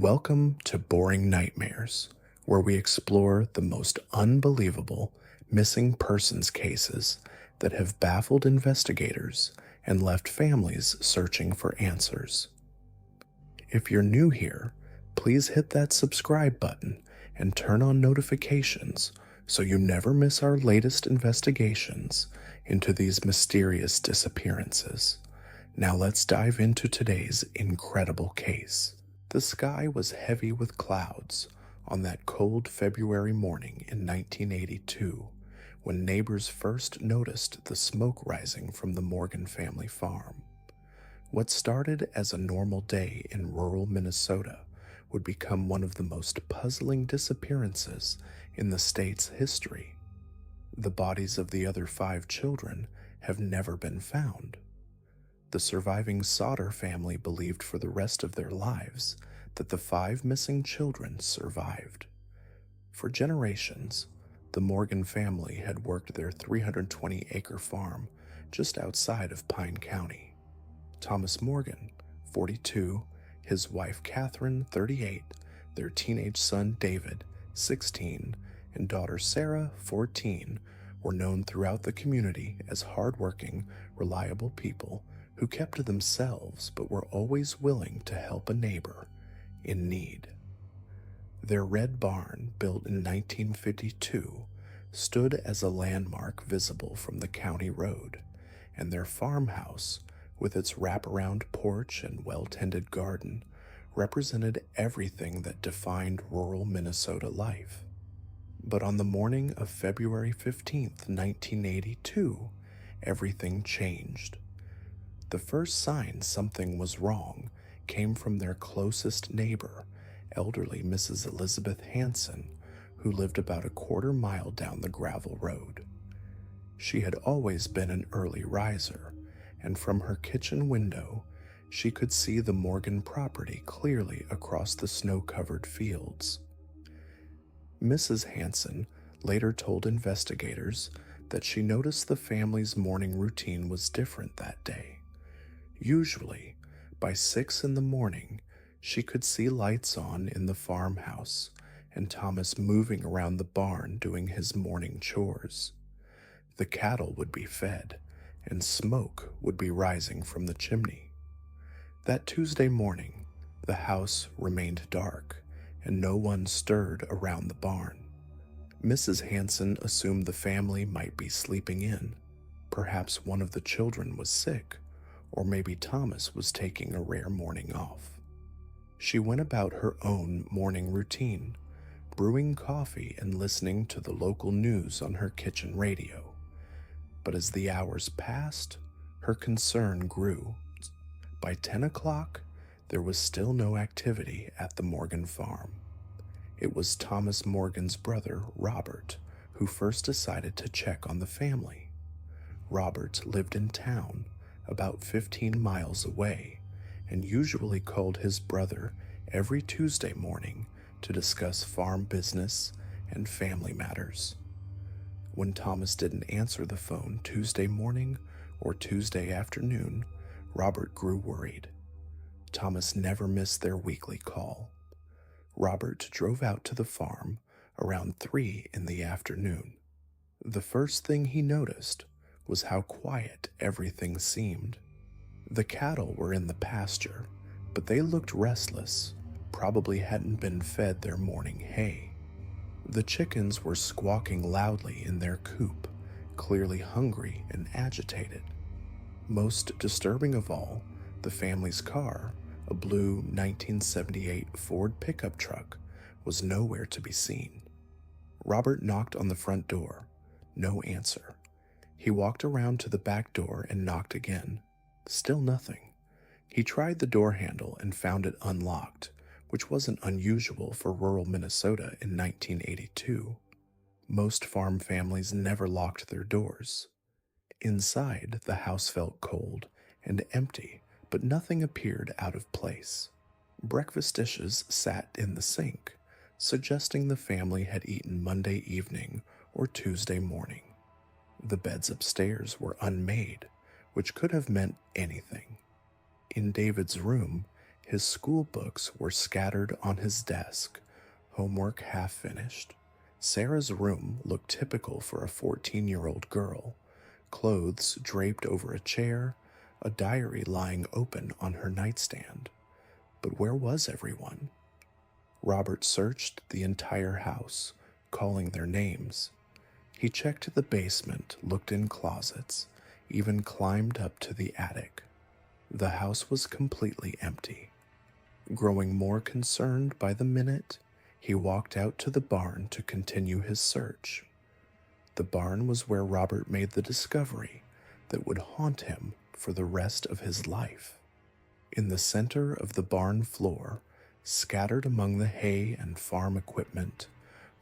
Welcome to Boring Nightmares, where we explore the most unbelievable missing persons cases that have baffled investigators and left families searching for answers. If you're new here, please hit that subscribe button and turn on notifications so you never miss our latest investigations into these mysterious disappearances. Now let's dive into today's incredible case. The sky was heavy with clouds on that cold February morning in 1982 when neighbors first noticed the smoke rising from the Morgan family farm. What started as a normal day in rural Minnesota would become one of the most puzzling disappearances in the state's history. The bodies of the other 5 children have never been found. The surviving Sauter family believed for the rest of their lives that the 5 missing children survived. For generations, the Morgan family had worked their 320-acre farm just outside of Pine County. Thomas Morgan, 42, his wife Catherine, 38, their teenage son David, 16, and daughter Sarah, 14, were known throughout the community as hardworking, reliable people who kept to themselves but were always willing to help a neighbor in need. Their red barn, built in 1952, stood as a landmark visible from the county road, and their farmhouse, with its wraparound porch and well-tended garden, represented everything that defined rural Minnesota life. But on the morning of February 15th, 1982, everything changed. The first sign something was wrong came from their closest neighbor, elderly Mrs. Elizabeth Hanson, who lived about a quarter mile down the gravel road. She had always been an early riser, and from her kitchen window, she could see the Morgan property clearly across the snow-covered fields. Mrs. Hanson later told investigators that she noticed the family's morning routine was different that day. Usually, by 6 in the morning, she could see lights on in the farmhouse and Thomas moving around the barn doing his morning chores. The cattle would be fed, and smoke would be rising from the chimney. That Tuesday morning, the house remained dark, and no one stirred around the barn. Mrs. Hanson assumed the family might be sleeping in. Perhaps one of the children was sick, or maybe Thomas was taking a rare morning off. She went about her own morning routine, brewing coffee and listening to the local news on her kitchen radio. But as the hours passed, her concern grew. By 10 o'clock, there was still no activity at the Morgan farm. It was Thomas Morgan's brother, Robert, who first decided to check on the family. Robert lived in town, about 15 miles away, and usually called his brother every Tuesday morning to discuss farm business and family matters. When Thomas didn't answer the phone Tuesday morning or Tuesday afternoon, Robert grew worried. Thomas never missed their weekly call. Robert drove out to the farm around 3 in the afternoon. The first thing he noticed was how quiet everything seemed. The cattle were in the pasture, but they looked restless, probably hadn't been fed their morning hay. The chickens were squawking loudly in their coop, clearly hungry and agitated. Most disturbing of all, the family's car, a blue 1978 Ford pickup truck, was nowhere to be seen. Robert knocked on the front door. No answer. He walked around to the back door and knocked again. Still nothing. He tried the door handle and found it unlocked, which wasn't unusual for rural Minnesota in 1982. Most farm families never locked their doors. Inside, the house felt cold and empty, but nothing appeared out of place. Breakfast dishes sat in the sink, suggesting the family had eaten Monday evening or Tuesday morning. The beds upstairs were unmade, which could have meant anything. In David's room, His school books were scattered on his desk, homework half finished. Sarah's room looked typical for a 14-year-old girl, clothes draped over a chair, a diary lying open on her nightstand. But where was everyone? Robert searched the entire house, calling their names. He checked the basement, looked in closets, even climbed up to the attic. The house was completely empty. Growing more concerned by the minute, he walked out to the barn to continue his search. The barn was where Robert made the discovery that would haunt him for the rest of his life. In the center of the barn floor, scattered among the hay and farm equipment,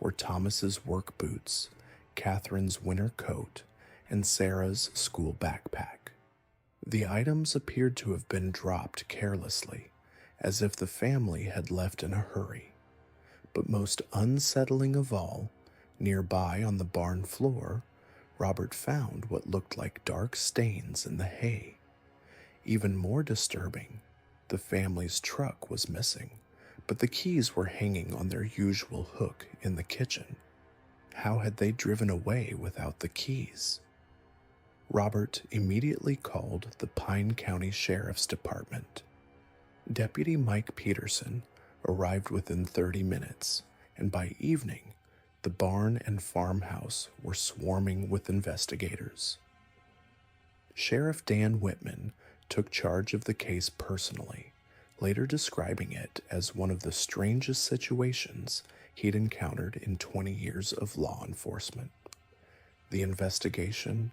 were Thomas's work boots, Catherine's winter coat, and Sarah's school backpack. The items appeared to have been dropped carelessly, as if the family had left in a hurry. But most unsettling of all, nearby on the barn floor, Robert found what looked like dark stains in the hay. Even more disturbing, the family's truck was missing, but the keys were hanging on their usual hook in the kitchen. How had they driven away without the keys? Robert immediately called the Pine County Sheriff's Department. Deputy Mike Peterson arrived within 30 minutes, and by evening, the barn and farmhouse were swarming with investigators. Sheriff Dan Whitman took charge of the case personally, later describing it as one of the strangest situations he'd encountered in 20 years of law enforcement. The investigation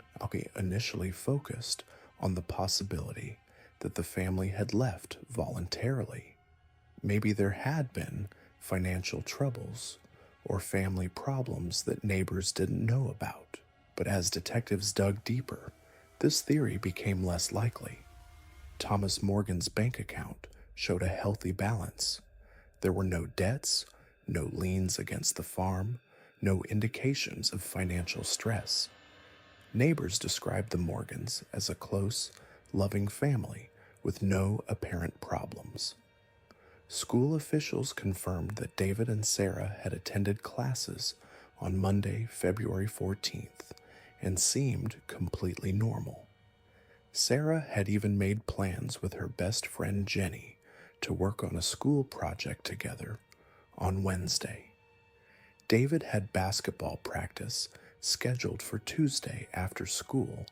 initially focused on the possibility that the family had left voluntarily. Maybe there had been financial troubles or family problems that neighbors didn't know about. But as detectives dug deeper, this theory became less likely. Thomas Morgan's bank account showed a healthy balance. There were no debts, no liens against the farm, no indications of financial stress. Neighbors described the Morgans as a close, loving family with no apparent problems. School officials confirmed that David and Sarah had attended classes on Monday, February 14th, and seemed completely normal. Sarah had even made plans with her best friend Jenny to work on a school project together on Wednesday. David had basketball practice scheduled for Tuesday after school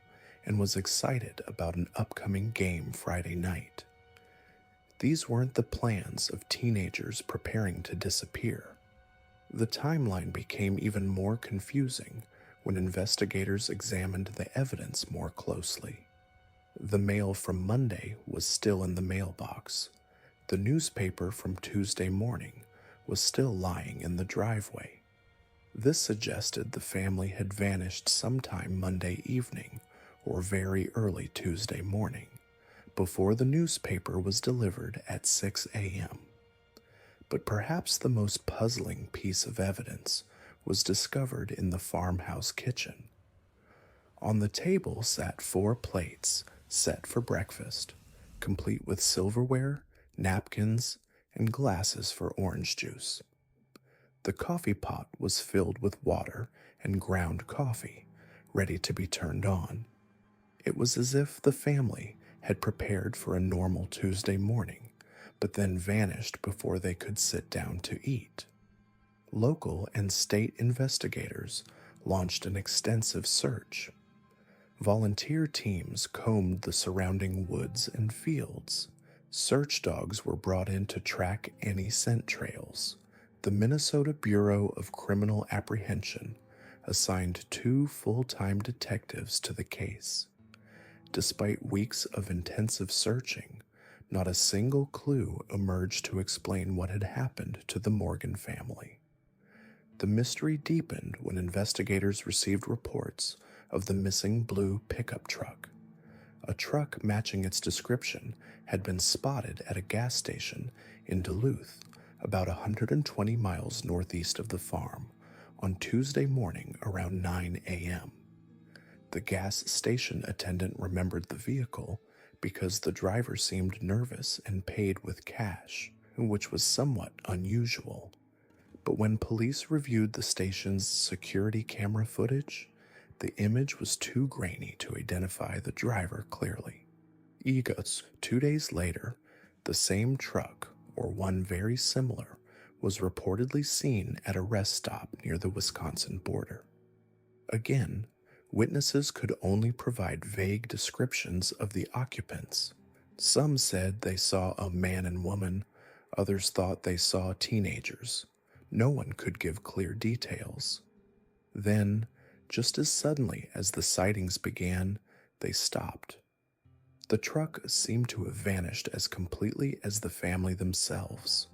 and was excited about an upcoming game Friday night. These weren't the plans of teenagers preparing to disappear. The timeline became even more confusing when investigators examined the evidence more closely. The mail from Monday was still in the mailbox. The newspaper from Tuesday morning was still lying in the driveway. This suggested the family had vanished sometime Monday evening or very early Tuesday morning, before the newspaper was delivered at 6 a.m. But perhaps the most puzzling piece of evidence was discovered in the farmhouse kitchen. On the table sat 4 plates set for breakfast, complete with silverware, napkins, and glasses for orange juice. The coffee pot was filled with water and ground coffee, ready to be turned on. It was as if the family had prepared for a normal Tuesday morning, but then vanished before they could sit down to eat. Local and state investigators launched an extensive search. Volunteer teams combed the surrounding woods and fields. Search dogs were brought in to track any scent trails. The Minnesota Bureau of Criminal Apprehension assigned 2 full-time detectives to the case. Despite weeks of intensive searching, not a single clue emerged to explain what had happened to the Morgan family. The mystery deepened when investigators received reports of the missing blue pickup truck. A truck matching its description had been spotted at a gas station in Duluth, about 120 miles northeast of the farm, on Tuesday morning around 9 a.m. The gas station attendant remembered the vehicle because the driver seemed nervous and paid with cash, which was somewhat unusual. But when police reviewed the station's security camera footage, the image was too grainy to identify the driver clearly. Egos. 2 days later, the same truck, or one very similar, was reportedly seen at a rest stop near the Wisconsin border. Again, witnesses could only provide vague descriptions of the occupants. Some said they saw a man and woman, others thought they saw teenagers. No one could give clear details. Then, just as suddenly as the sightings began, they stopped. The truck seemed to have vanished as completely as the family themselves.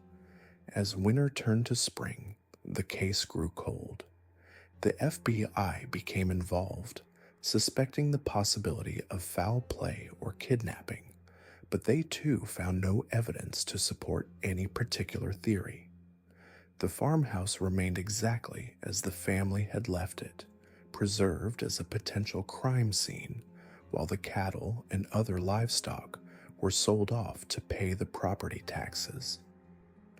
As winter turned to spring, the case grew cold. The FBI became involved, suspecting the possibility of foul play or kidnapping, but they too found no evidence to support any particular theory. The farmhouse remained exactly as the family had left it, preserved as a potential crime scene, while the cattle and other livestock were sold off to pay the property taxes.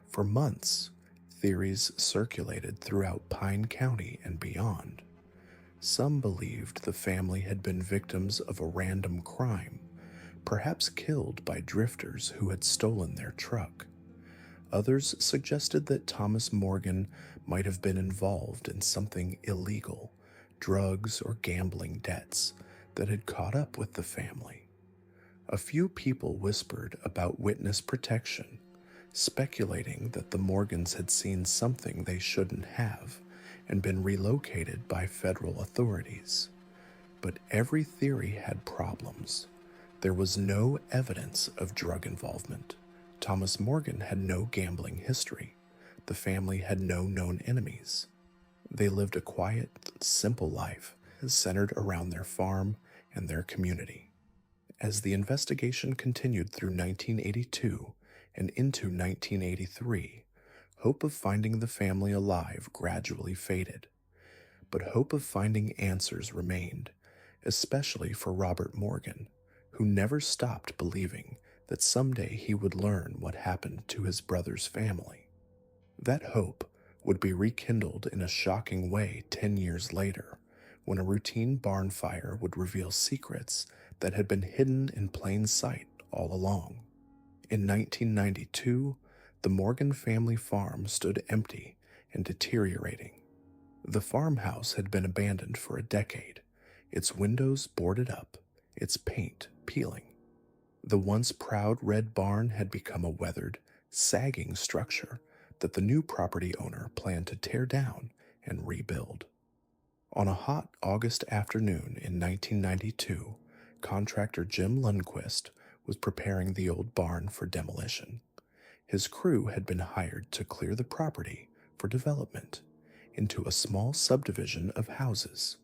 For months, theories circulated throughout Pine County and beyond. Some believed the family had been victims of a random crime, perhaps killed by drifters who had stolen their truck. Others suggested that Thomas Morgan might have been involved in something illegal, drugs or gambling debts that had caught up with the family. A few people whispered about witness protection, speculating that the Morgans had seen something they shouldn't have and been relocated by federal authorities. But every theory had problems. There was no evidence of drug involvement. Thomas Morgan had no gambling history. The family had no known enemies. They lived a quiet, simple life centered around their farm and their community. As the investigation continued through 1982 and into 1983, hope of finding the family alive gradually faded. But hope of finding answers remained, especially for Robert Morgan, who never stopped believing that someday he would learn what happened to his brother's family. That hope would be rekindled in a shocking way 10 years later, when a routine barn fire would reveal secrets that had been hidden in plain sight all along. In 1992, the Morgan family farm stood empty and deteriorating. The farmhouse had been abandoned for a decade, its windows boarded up, its paint peeling. The once proud red barn had become a weathered, sagging structure that the new property owner planned to tear down and rebuild. On a hot August afternoon in 1992, contractor Jim Lundquist was preparing the old barn for demolition. His crew had been hired to clear the property for development into a small subdivision of houses.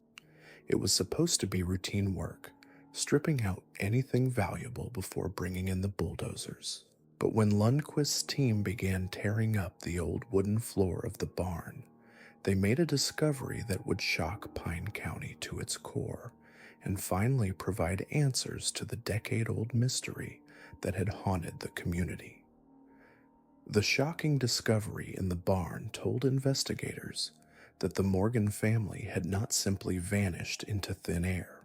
It was supposed to be routine work, stripping out anything valuable before bringing in the bulldozers. But when Lundquist's team began tearing up the old wooden floor of the barn, they made a discovery that would shock Pine County to its core and finally provide answers to the decade-old mystery that had haunted the community. The shocking discovery in the barn told investigators that the Morgan family had not simply vanished into thin air.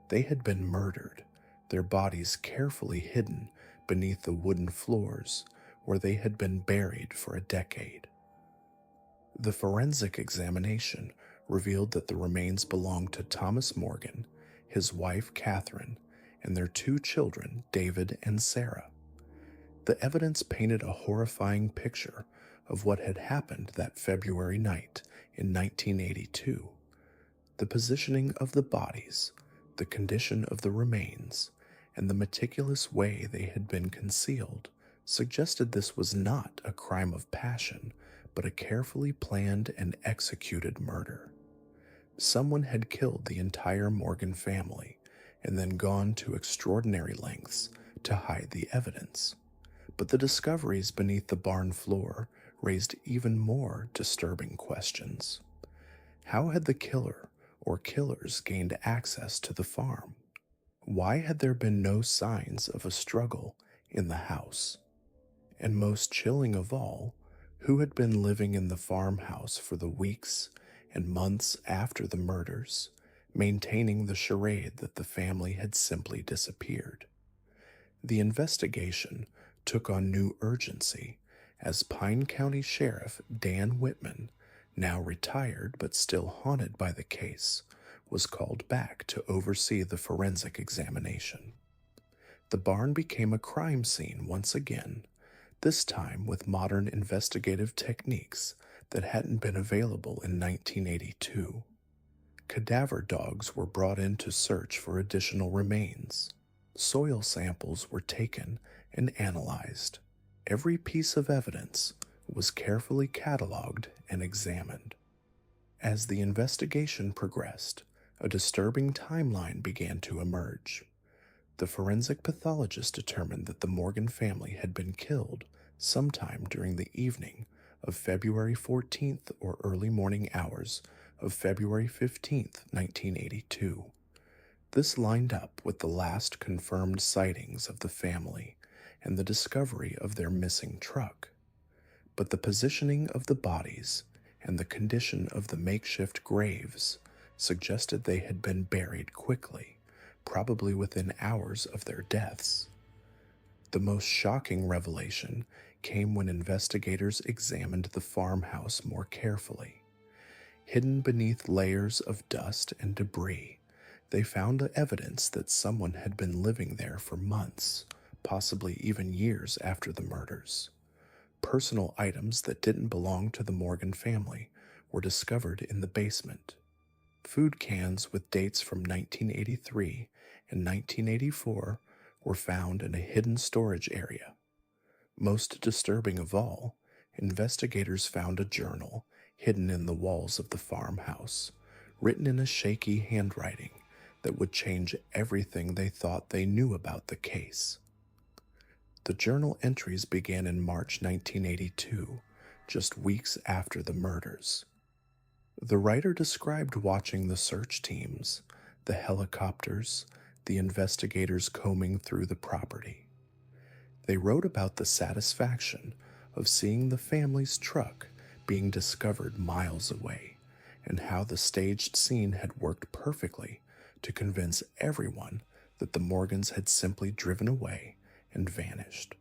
They had been murdered, their bodies carefully hidden beneath the wooden floors where they had been buried for a decade. The forensic examination revealed that the remains belonged to Thomas Morgan, his wife Catherine, and their 2 children, David and Sarah. The evidence painted a horrifying picture of what had happened that February night in 1982. The positioning of the bodies, the condition of the remains, and the meticulous way they had been concealed suggested this was not a crime of passion, but a carefully planned and executed murder. Someone had killed the entire Morgan family and then gone to extraordinary lengths to hide the evidence. But the discoveries beneath the barn floor raised even more disturbing questions. How had the killer or killers gained access to the farm? Why had there been no signs of a struggle in the house? And most chilling of all, who had been living in the farmhouse for the weeks and months after the murders, maintaining the charade that the family had simply disappeared? The investigation took on new urgency as Pine County Sheriff Dan Whitman, now retired but still haunted by the case, was called back to oversee the forensic examination. The barn became a crime scene once again, this time with modern investigative techniques that hadn't been available in 1982. Cadaver dogs were brought in to search for additional remains. Soil samples were taken and analyzed. Every piece of evidence was carefully cataloged and examined. As the investigation progressed, a disturbing timeline began to emerge. The forensic pathologist determined that the Morgan family had been killed sometime during the evening of February 14th or early morning hours of February 15th, 1982. This lined up with the last confirmed sightings of the family and the discovery of their missing truck. But the positioning of the bodies and the condition of the makeshift graves suggested they had been buried quickly, probably within hours of their deaths. The most shocking revelation came when investigators examined the farmhouse more carefully. Hidden beneath layers of dust and debris, they found evidence that someone had been living there for months, possibly even years after the murders. Personal items that didn't belong to the Morgan family were discovered in the basement. Food cans with dates from 1983 and 1984 were found in a hidden storage area. Most disturbing of all, investigators found a journal hidden in the walls of the farmhouse, written in a shaky handwriting that would change everything they thought they knew about the case. The journal entries began in March 1982, just weeks after the murders. The writer described watching the search teams, the helicopters, the investigators combing through the property. They wrote about the satisfaction of seeing the family's truck being discovered miles away, and how the staged scene had worked perfectly to convince everyone that the Morgans had simply driven away and vanished.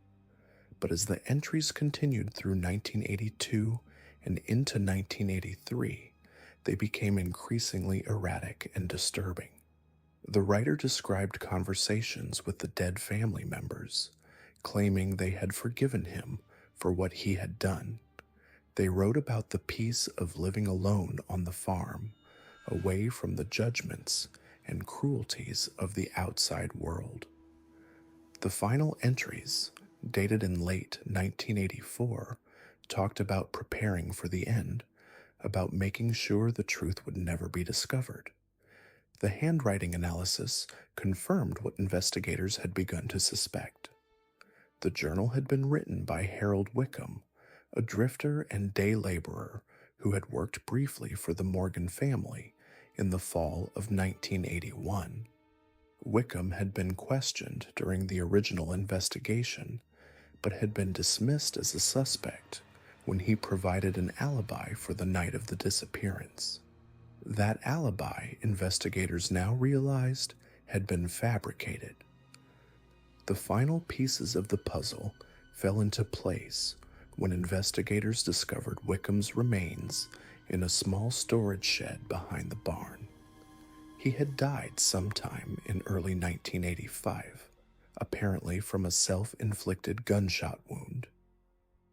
But as the entries continued through 1982 and into 1983, they became increasingly erratic and disturbing. The writer described conversations with the dead family members, claiming they had forgiven him for what he had done. They wrote about the peace of living alone on the farm, away from the judgments and cruelties of the outside world. The final entries, dated in late 1984, talked about preparing for the end, about making sure the truth would never be discovered. The handwriting analysis confirmed what investigators had begun to suspect. The journal had been written by Harold Wickham, a drifter and day laborer who had worked briefly for the Morgan family in the fall of 1981. Wickham had been questioned during the original investigation, but had been dismissed as a suspect when he provided an alibi for the night of the disappearance. That alibi, investigators now realized, had been fabricated. The final pieces of the puzzle fell into place when investigators discovered Wickham's remains in a small storage shed behind the barn. He had died sometime in early 1985, apparently from a self-inflicted gunshot wound.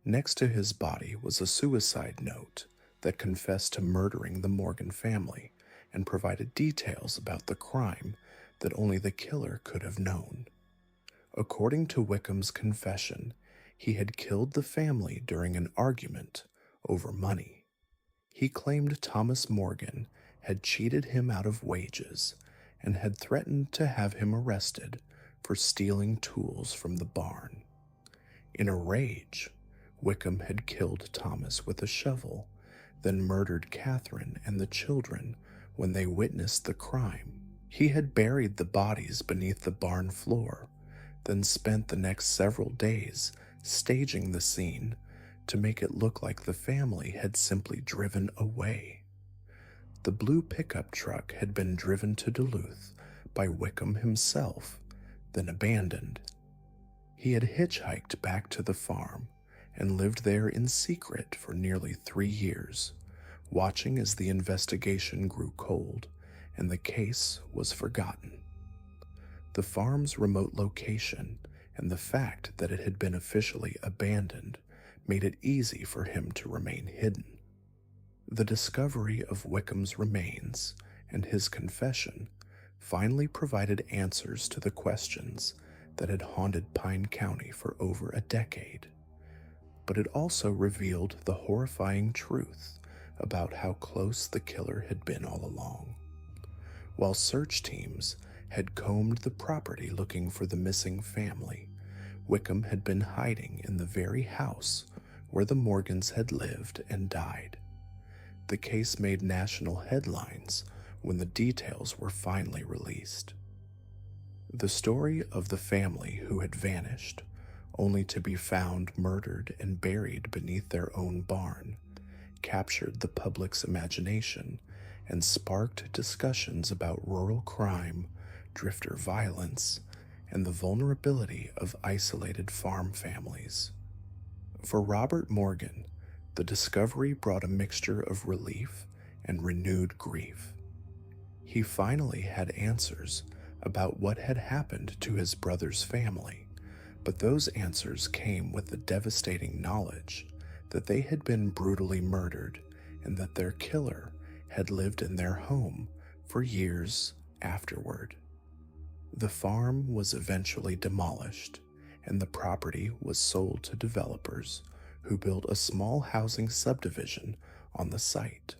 Next to his body was a suicide note that confessed to murdering the Morgan family and provided details about the crime that only the killer could have known. According to Wickham's confession, he had killed the family during an argument over money. He claimed Thomas Morgan had cheated him out of wages and had threatened to have him arrested for stealing tools from the barn. In a rage, Wickham had killed Thomas with a shovel, then murdered Catherine and the children when they witnessed the crime. He had buried the bodies beneath the barn floor, then spent the next several days staging the scene to make it look like the family had simply driven away. The blue pickup truck had been driven to Duluth by Wickham himself, then abandoned. He had hitchhiked back to the farm and lived there in secret for nearly 3 years, watching as the investigation grew cold and the case was forgotten. The farm's remote location and the fact that it had been officially abandoned made it easy for him to remain hidden. The discovery of Wickham's remains and his confession finally provided answers to the questions that had haunted Pine County for over a decade. But it also revealed the horrifying truth about how close the killer had been all along. While search teams had combed the property looking for the missing family, Wickham had been hiding in the very house where the Morgans had lived and died. The case made national headlines when the details were finally released. The story of the family who had vanished, only to be found murdered and buried beneath their own barn, captured the public's imagination and sparked discussions about rural crime, drifter violence, and the vulnerability of isolated farm families. For Robert Morgan, the discovery brought a mixture of relief and renewed grief. He finally had answers about what had happened to his brother's family, but those answers came with the devastating knowledge that they had been brutally murdered and that their killer had lived in their home for years afterward. The farm was eventually demolished, and the property was sold to developers who built a small housing subdivision on the site.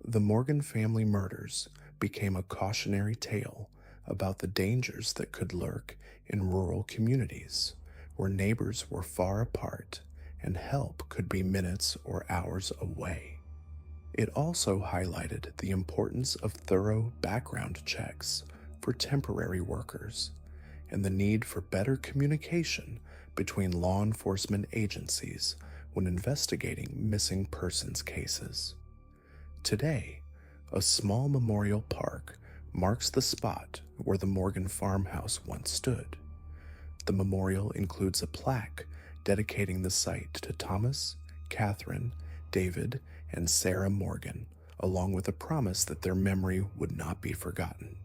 The Morgan family murders became a cautionary tale about the dangers that could lurk in rural communities where neighbors were far apart and help could be minutes or hours away. It also highlighted the importance of thorough background checks for temporary workers and the need for better communication between law enforcement agencies when investigating missing persons cases. Today, a small memorial park marks the spot where the Morgan farmhouse once stood. The memorial includes a plaque dedicating the site to Thomas, Catherine, David, and Sarah Morgan, along with a promise that their memory would not be forgotten.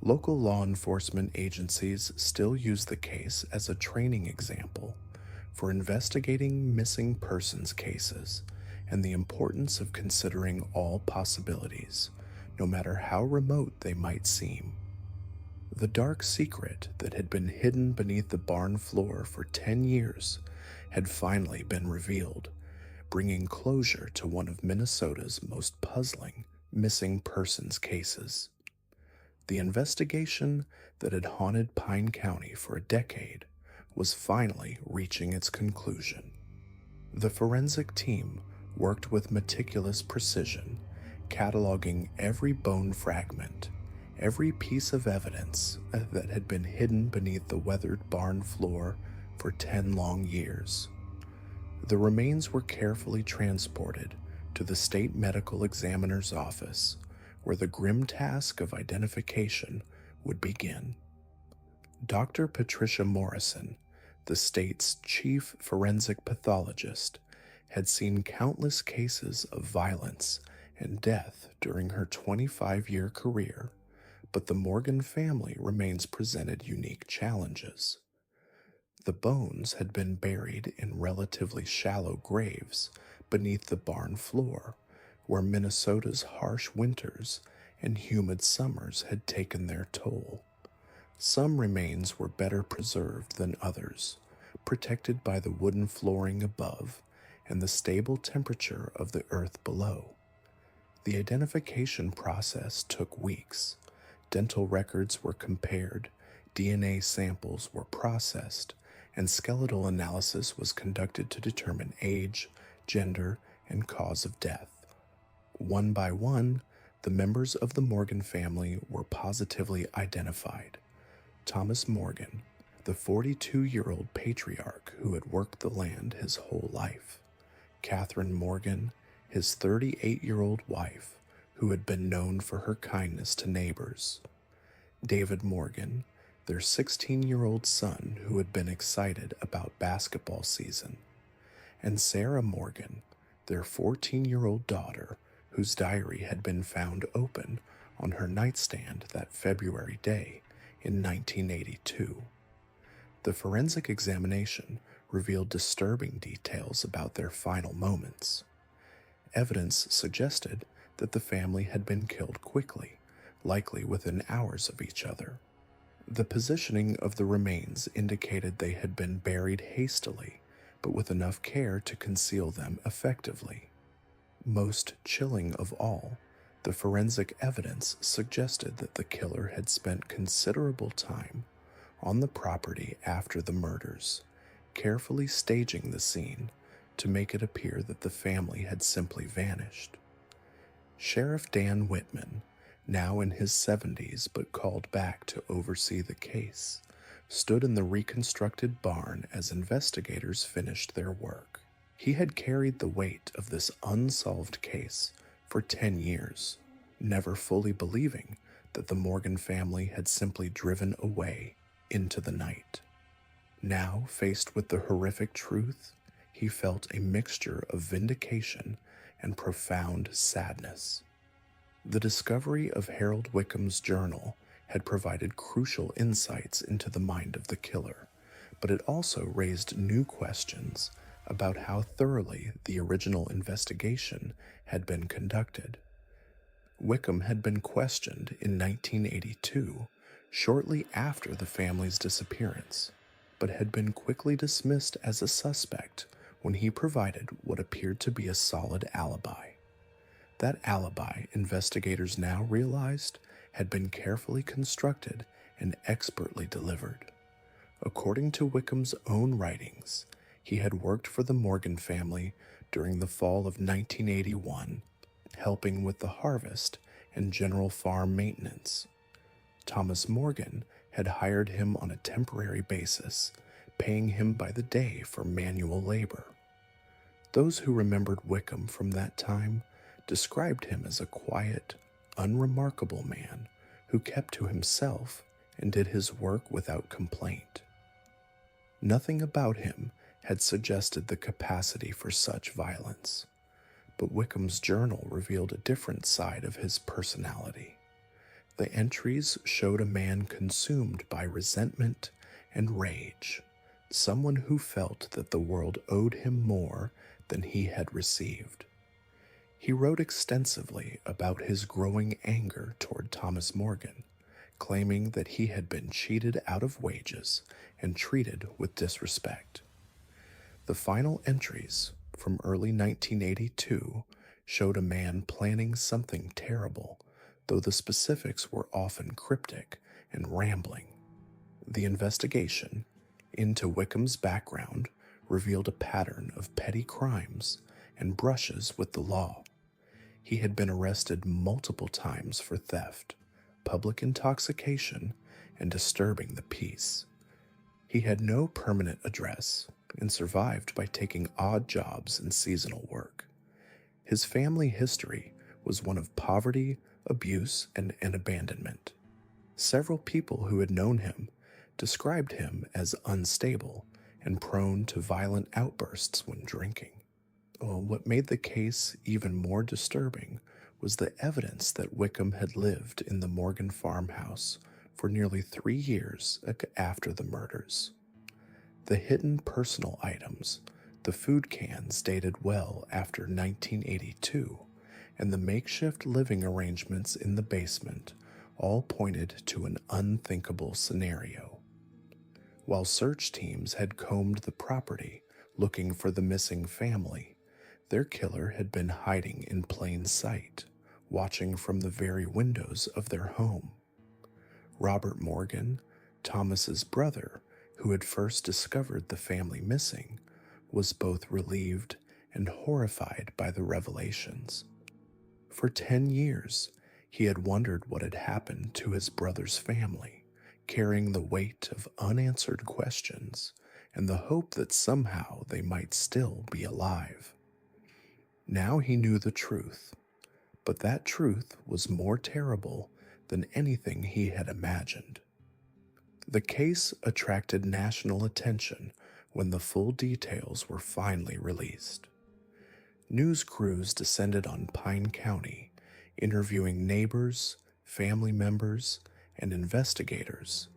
Local law enforcement agencies still use the case as a training example for investigating missing persons cases and the importance of considering all possibilities, no matter how remote they might seem. The dark secret that had been hidden beneath the barn floor for 10 years had finally been revealed, bringing closure to one of Minnesota's most puzzling missing persons cases. The investigation that had haunted Pine County for a decade was finally reaching its conclusion. The forensic team worked with meticulous precision, cataloging every bone fragment, every piece of evidence that had been hidden beneath the weathered barn floor for 10 long years. The remains were carefully transported to the state medical examiner's office, where the grim task of identification would begin. Dr. Patricia Morrison, the state's chief forensic pathologist, had seen countless cases of violence and death during her 25-year career, but the Morgan family remains presented unique challenges. The bones had been buried in relatively shallow graves beneath the barn floor, where Minnesota's harsh winters and humid summers had taken their toll. Some remains were better preserved than others, protected by the wooden flooring above and the stable temperature of the earth below. The identification process took weeks. Dental records were compared, DNA samples were processed, and skeletal analysis was conducted to determine age, gender, and cause of death. One by one, The members of the Morgan family were positively identified. Thomas Morgan, the 42-year-old patriarch who had worked the land his whole life. Catherine Morgan, his 38-year-old wife, who had been known for her kindness to neighbors. David Morgan, their 16-year-old son who had been excited about basketball season. And Sarah Morgan, their 14-year-old daughter, whose diary had been found open on her nightstand that February day in 1982. The forensic examination revealed disturbing details about their final moments. Evidence suggested that the family had been killed quickly, likely within hours of each other. The positioning of the remains indicated they had been buried hastily, but with enough care to conceal them effectively. Most chilling of all, the forensic evidence suggested that the killer had spent considerable time on the property after the murders, carefully staging the scene to make it appear that the family had simply vanished. Sheriff Dan Whitman, now in his 70s but called back to oversee the case, stood in the reconstructed barn as investigators finished their work. He had carried the weight of this unsolved case for 10 years, never fully believing that the Morgan family had simply driven away into the night. Now, faced with the horrific truth, he felt a mixture of vindication and profound sadness. The discovery of Harold Wickham's journal had provided crucial insights into the mind of the killer, but it also raised new questions about how thoroughly the original investigation had been conducted. Wickham had been questioned in 1982, shortly after the family's disappearance, but had been quickly dismissed as a suspect when he provided what appeared to be a solid alibi. That alibi, investigators now realized, had been carefully constructed and expertly delivered. According to Wickham's own writings, he had worked for the Morgan family during the fall of 1981, helping with the harvest and general farm maintenance. Thomas Morgan had hired him on a temporary basis, paying him by the day for manual labor. Those who remembered Wickham from that time described him as a quiet, unremarkable man who kept to himself and did his work without complaint. Nothing about him had suggested the capacity for such violence, but Wickham's journal revealed a different side of his personality. The entries showed a man consumed by resentment and rage, someone who felt that the world owed him more than he had received. He wrote extensively about his growing anger toward Thomas Morgan, claiming that he had been cheated out of wages and treated with disrespect. The final entries from early 1982 showed a man planning something terrible, though the specifics were often cryptic and rambling. The investigation into Wickham's background revealed a pattern of petty crimes and brushes with the law. He had been arrested multiple times for theft, public intoxication, and disturbing the peace. He had no permanent address and survived by taking odd jobs and seasonal work. His family history was one of poverty, abuse, and abandonment. Several people who had known him described him as unstable and prone to violent outbursts when drinking. What made the case even more disturbing was the evidence that Wickham had lived in the Morgan farmhouse for nearly 3 years after the murders. The hidden personal items, the food cans dated well after 1982, and the makeshift living arrangements in the basement all pointed to an unthinkable scenario. While search teams had combed the property looking for the missing family, their killer had been hiding in plain sight, watching from the very windows of their home. Robert Morgan, Thomas's brother, who had first discovered the family missing, was both relieved and horrified by the revelations. For 10 years, He had wondered what had happened to his brother's family, carrying the weight of unanswered questions and the hope that somehow they might still be alive. Now he knew the truth, but that truth was more terrible than anything he had imagined. The case attracted national attention when the full details were finally released. News crews descended on Pine County, interviewing neighbors, family members, and investigators.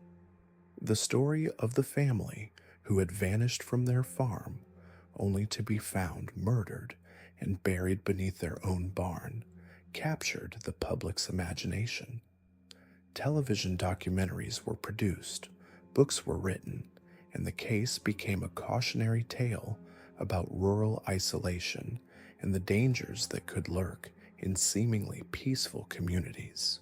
The story of the family who had vanished from their farm only to be found murdered and buried beneath their own barn captured the public's imagination. Television documentaries were produced, books were written, and the case became a cautionary tale about rural isolation and the dangers that could lurk in seemingly peaceful communities.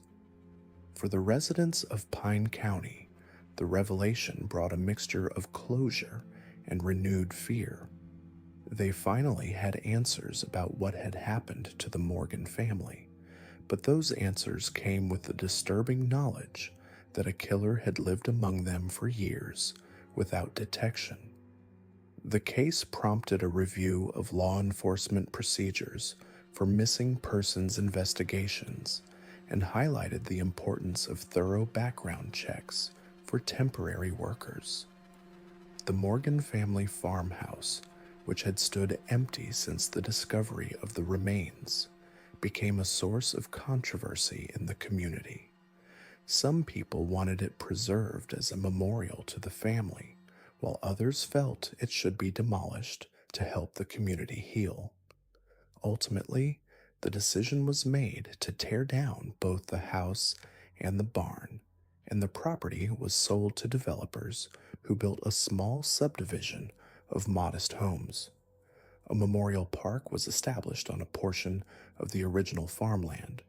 For the residents of Pine County, the revelation brought a mixture of closure and renewed fear. They finally had answers about what had happened to the Morgan family, but those answers came with the disturbing knowledge that a killer had lived among them for years without detection. The case prompted a review of law enforcement procedures for missing persons investigations and highlighted the importance of thorough background checks for temporary workers. The Morgan family farmhouse, which had stood empty since the discovery of the remains, became a source of controversy in the community. Some people wanted it preserved as a memorial to the family, while others felt it should be demolished to help the community heal. Ultimately, the decision was made to tear down both the house and the barn, and the property was sold to developers who built a small subdivision of modest homes. A memorial park was established on a portion of the original farmland,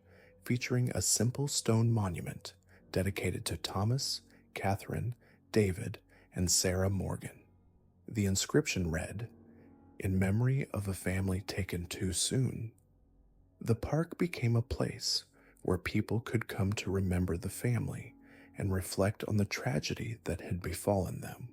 featuring a simple stone monument dedicated to Thomas, Catherine, David, and Sarah Morgan. The inscription read, "In memory of a family taken too soon." The park became a place where people could come to remember the family and reflect on the tragedy that had befallen them.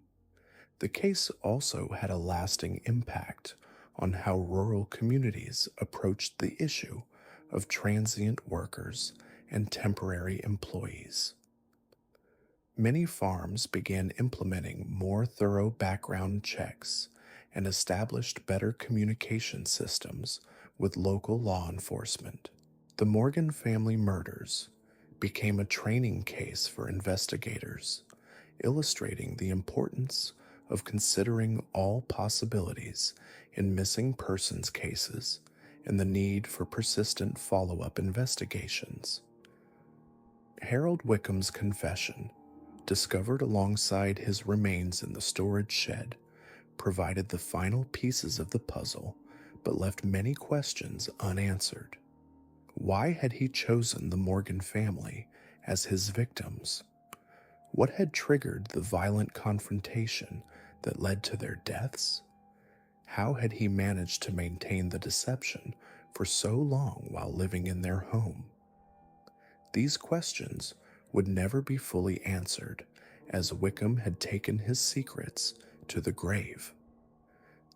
The case also had a lasting impact on how rural communities approached the issue of transient workers and temporary employees. Many farms began implementing more thorough background checks and established better communication systems with local law enforcement. The Morgan family murders became a training case for investigators, illustrating the importance of considering all possibilities in missing persons cases and the need for persistent follow-up investigations. Harold Wickham's confession, discovered alongside his remains in the storage shed, provided the final pieces of the puzzle but left many questions unanswered. Why had he chosen the Morgan family as his victims? What had triggered the violent confrontation that led to their deaths? How had he managed to maintain the deception for so long while living in their home? These questions would never be fully answered, as Wickham had taken his secrets to the grave.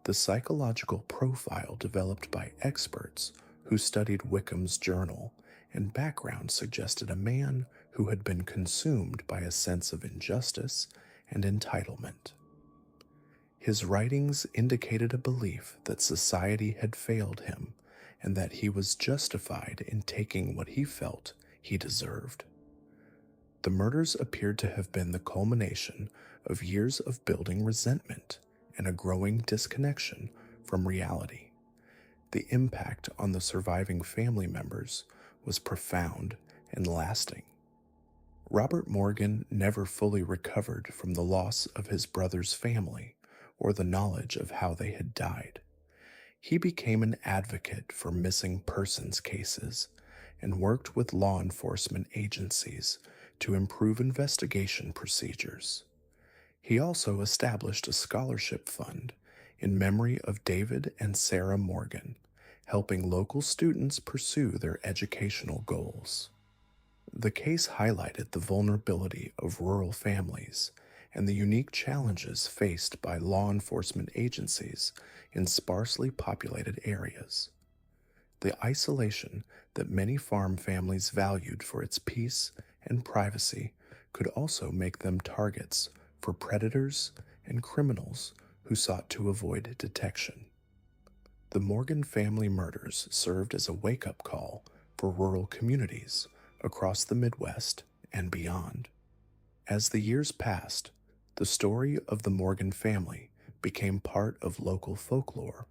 The psychological profile developed by experts who studied Wickham's journal and background suggested a man who had been consumed by a sense of injustice and entitlement. His writings indicated a belief that society had failed him and that he was justified in taking what he felt he deserved. The murders appeared to have been the culmination of years of building resentment and a growing disconnection from reality. The impact on the surviving family members was profound and lasting. Robert Morgan never fully recovered from the loss of his brother's family or the knowledge of how they had died. He became an advocate for missing persons cases and worked with law enforcement agencies to improve investigation procedures. He also established a scholarship fund in memory of David and Sarah Morgan, helping local students pursue their educational goals. The case highlighted the vulnerability of rural families and the unique challenges faced by law enforcement agencies in sparsely populated areas. The isolation that many farm families valued for its peace and privacy could also make them targets for predators and criminals who sought to avoid detection. The Morgan family murders served as a wake-up call for rural communities across the Midwest and beyond. As the years passed, the story of the Morgan family became part of local folklore,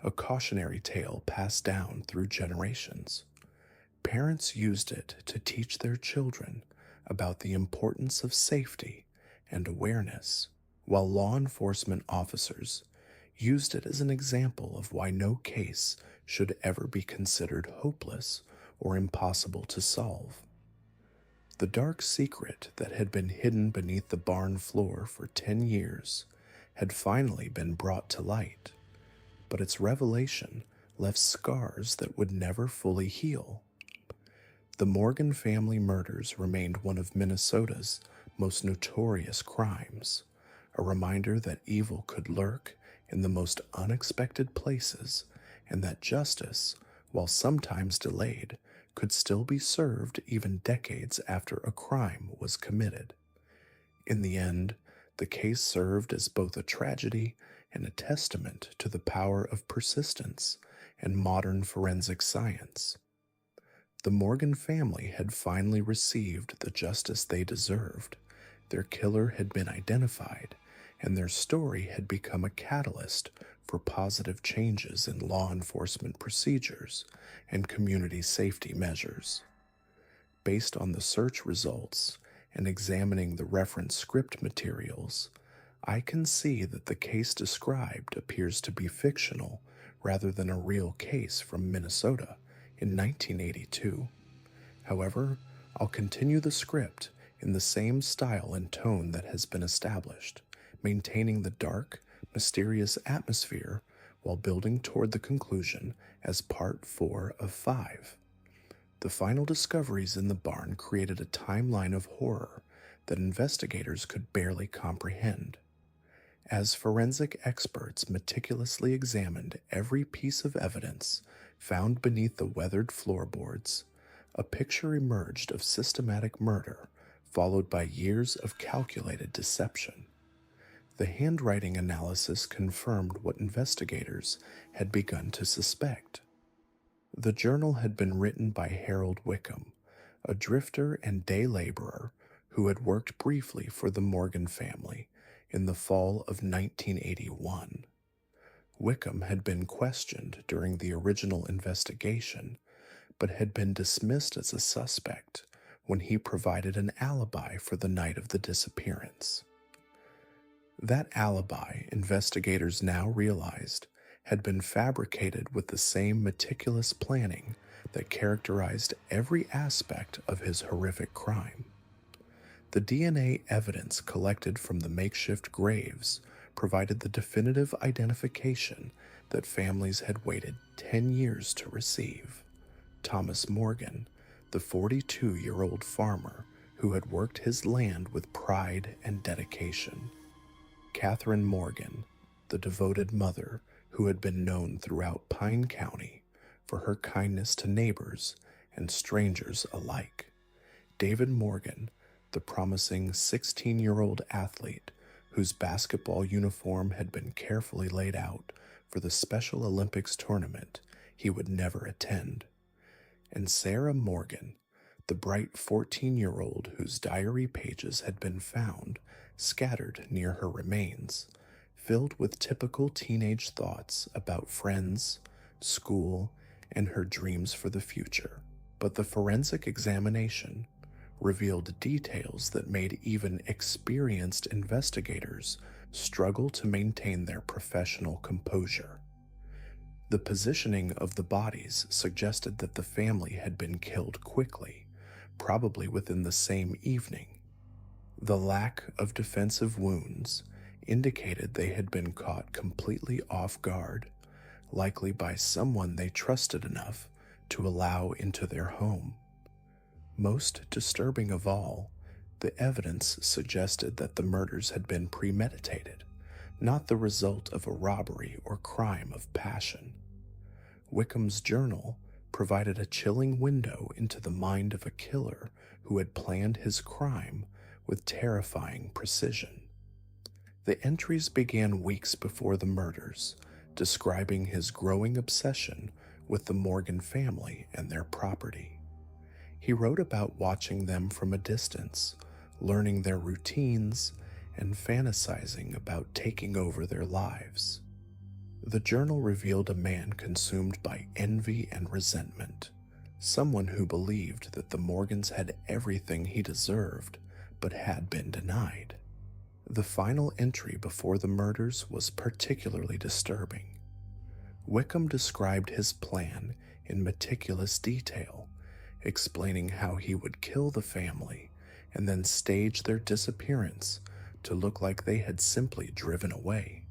a cautionary tale passed down through generations. Parents used it to teach their children about the importance of safety and awareness, while law enforcement officers used it as an example of why no case should ever be considered hopeless or impossible to solve. The dark secret that had been hidden beneath the barn floor for 10 years had finally been brought to light, but its revelation left scars that would never fully heal. The Morgan family murders remained one of Minnesota's most notorious crimes, a reminder that evil could lurk in the most unexpected places and that justice, while sometimes delayed, could still be served even decades after a crime was committed. In the end, the case served as both a tragedy and a testament to the power of persistence and modern forensic science. The Morgan family had finally received the justice they deserved. Their killer had been identified, and their story had become a catalyst for positive changes in law enforcement procedures and community safety measures. Based on the search results and examining the reference script materials, I can see that the case described appears to be fictional rather than a real case from Minnesota in 1982. However, I'll continue the script in the same style and tone that has been established, maintaining the dark, mysterious atmosphere while building toward the conclusion as part 4 of 5. The final discoveries in the barn created a timeline of horror that investigators could barely comprehend. As forensic experts meticulously examined every piece of evidence found beneath the weathered floorboards, a picture emerged of systematic murder followed by years of calculated deception. The handwriting analysis confirmed what investigators had begun to suspect. The journal had been written by Harold Wickham, a drifter and day laborer who had worked briefly for the Morgan family in the fall of 1981. Wickham had been questioned during the original investigation, but had been dismissed as a suspect when he provided an alibi for the night of the disappearance. That alibi, investigators now realized, had been fabricated with the same meticulous planning that characterized every aspect of his horrific crime. The DNA evidence collected from the makeshift graves provided the definitive identification that families had waited 10 years to receive. Thomas Morgan, the 42-year-old farmer who had worked his land with pride and dedication. Catherine Morgan, the devoted mother who had been known throughout Pine County for her kindness to neighbors and strangers alike. David Morgan, the promising 16-year-old athlete whose basketball uniform had been carefully laid out for the Special Olympics tournament he would never attend. And Sarah Morgan, the bright 14-year-old whose diary pages had been found scattered near her remains, filled with typical teenage thoughts about friends, school, and her dreams for the future. But the forensic examination revealed details that made even experienced investigators struggle to maintain their professional composure. The positioning of the bodies suggested that the family had been killed quickly, probably within the same evening. The lack of defensive wounds indicated they had been caught completely off guard, likely by someone they trusted enough to allow into their home. Most disturbing of all, the evidence suggested that the murders had been premeditated, not the result of a robbery or crime of passion. Wickham's journal provided a chilling window into the mind of a killer who had planned his crime with terrifying precision. The entries began weeks before the murders, describing his growing obsession with the Morgan family and their property. He wrote about watching them from a distance, learning their routines, and fantasizing about taking over their lives. The journal revealed a man consumed by envy and resentment, someone who believed that the Morgans had everything he deserved but had been denied. The final entry before the murders was particularly disturbing. Wickham described his plan in meticulous detail, explaining how he would kill the family and then stage their disappearance to look like they had simply driven away.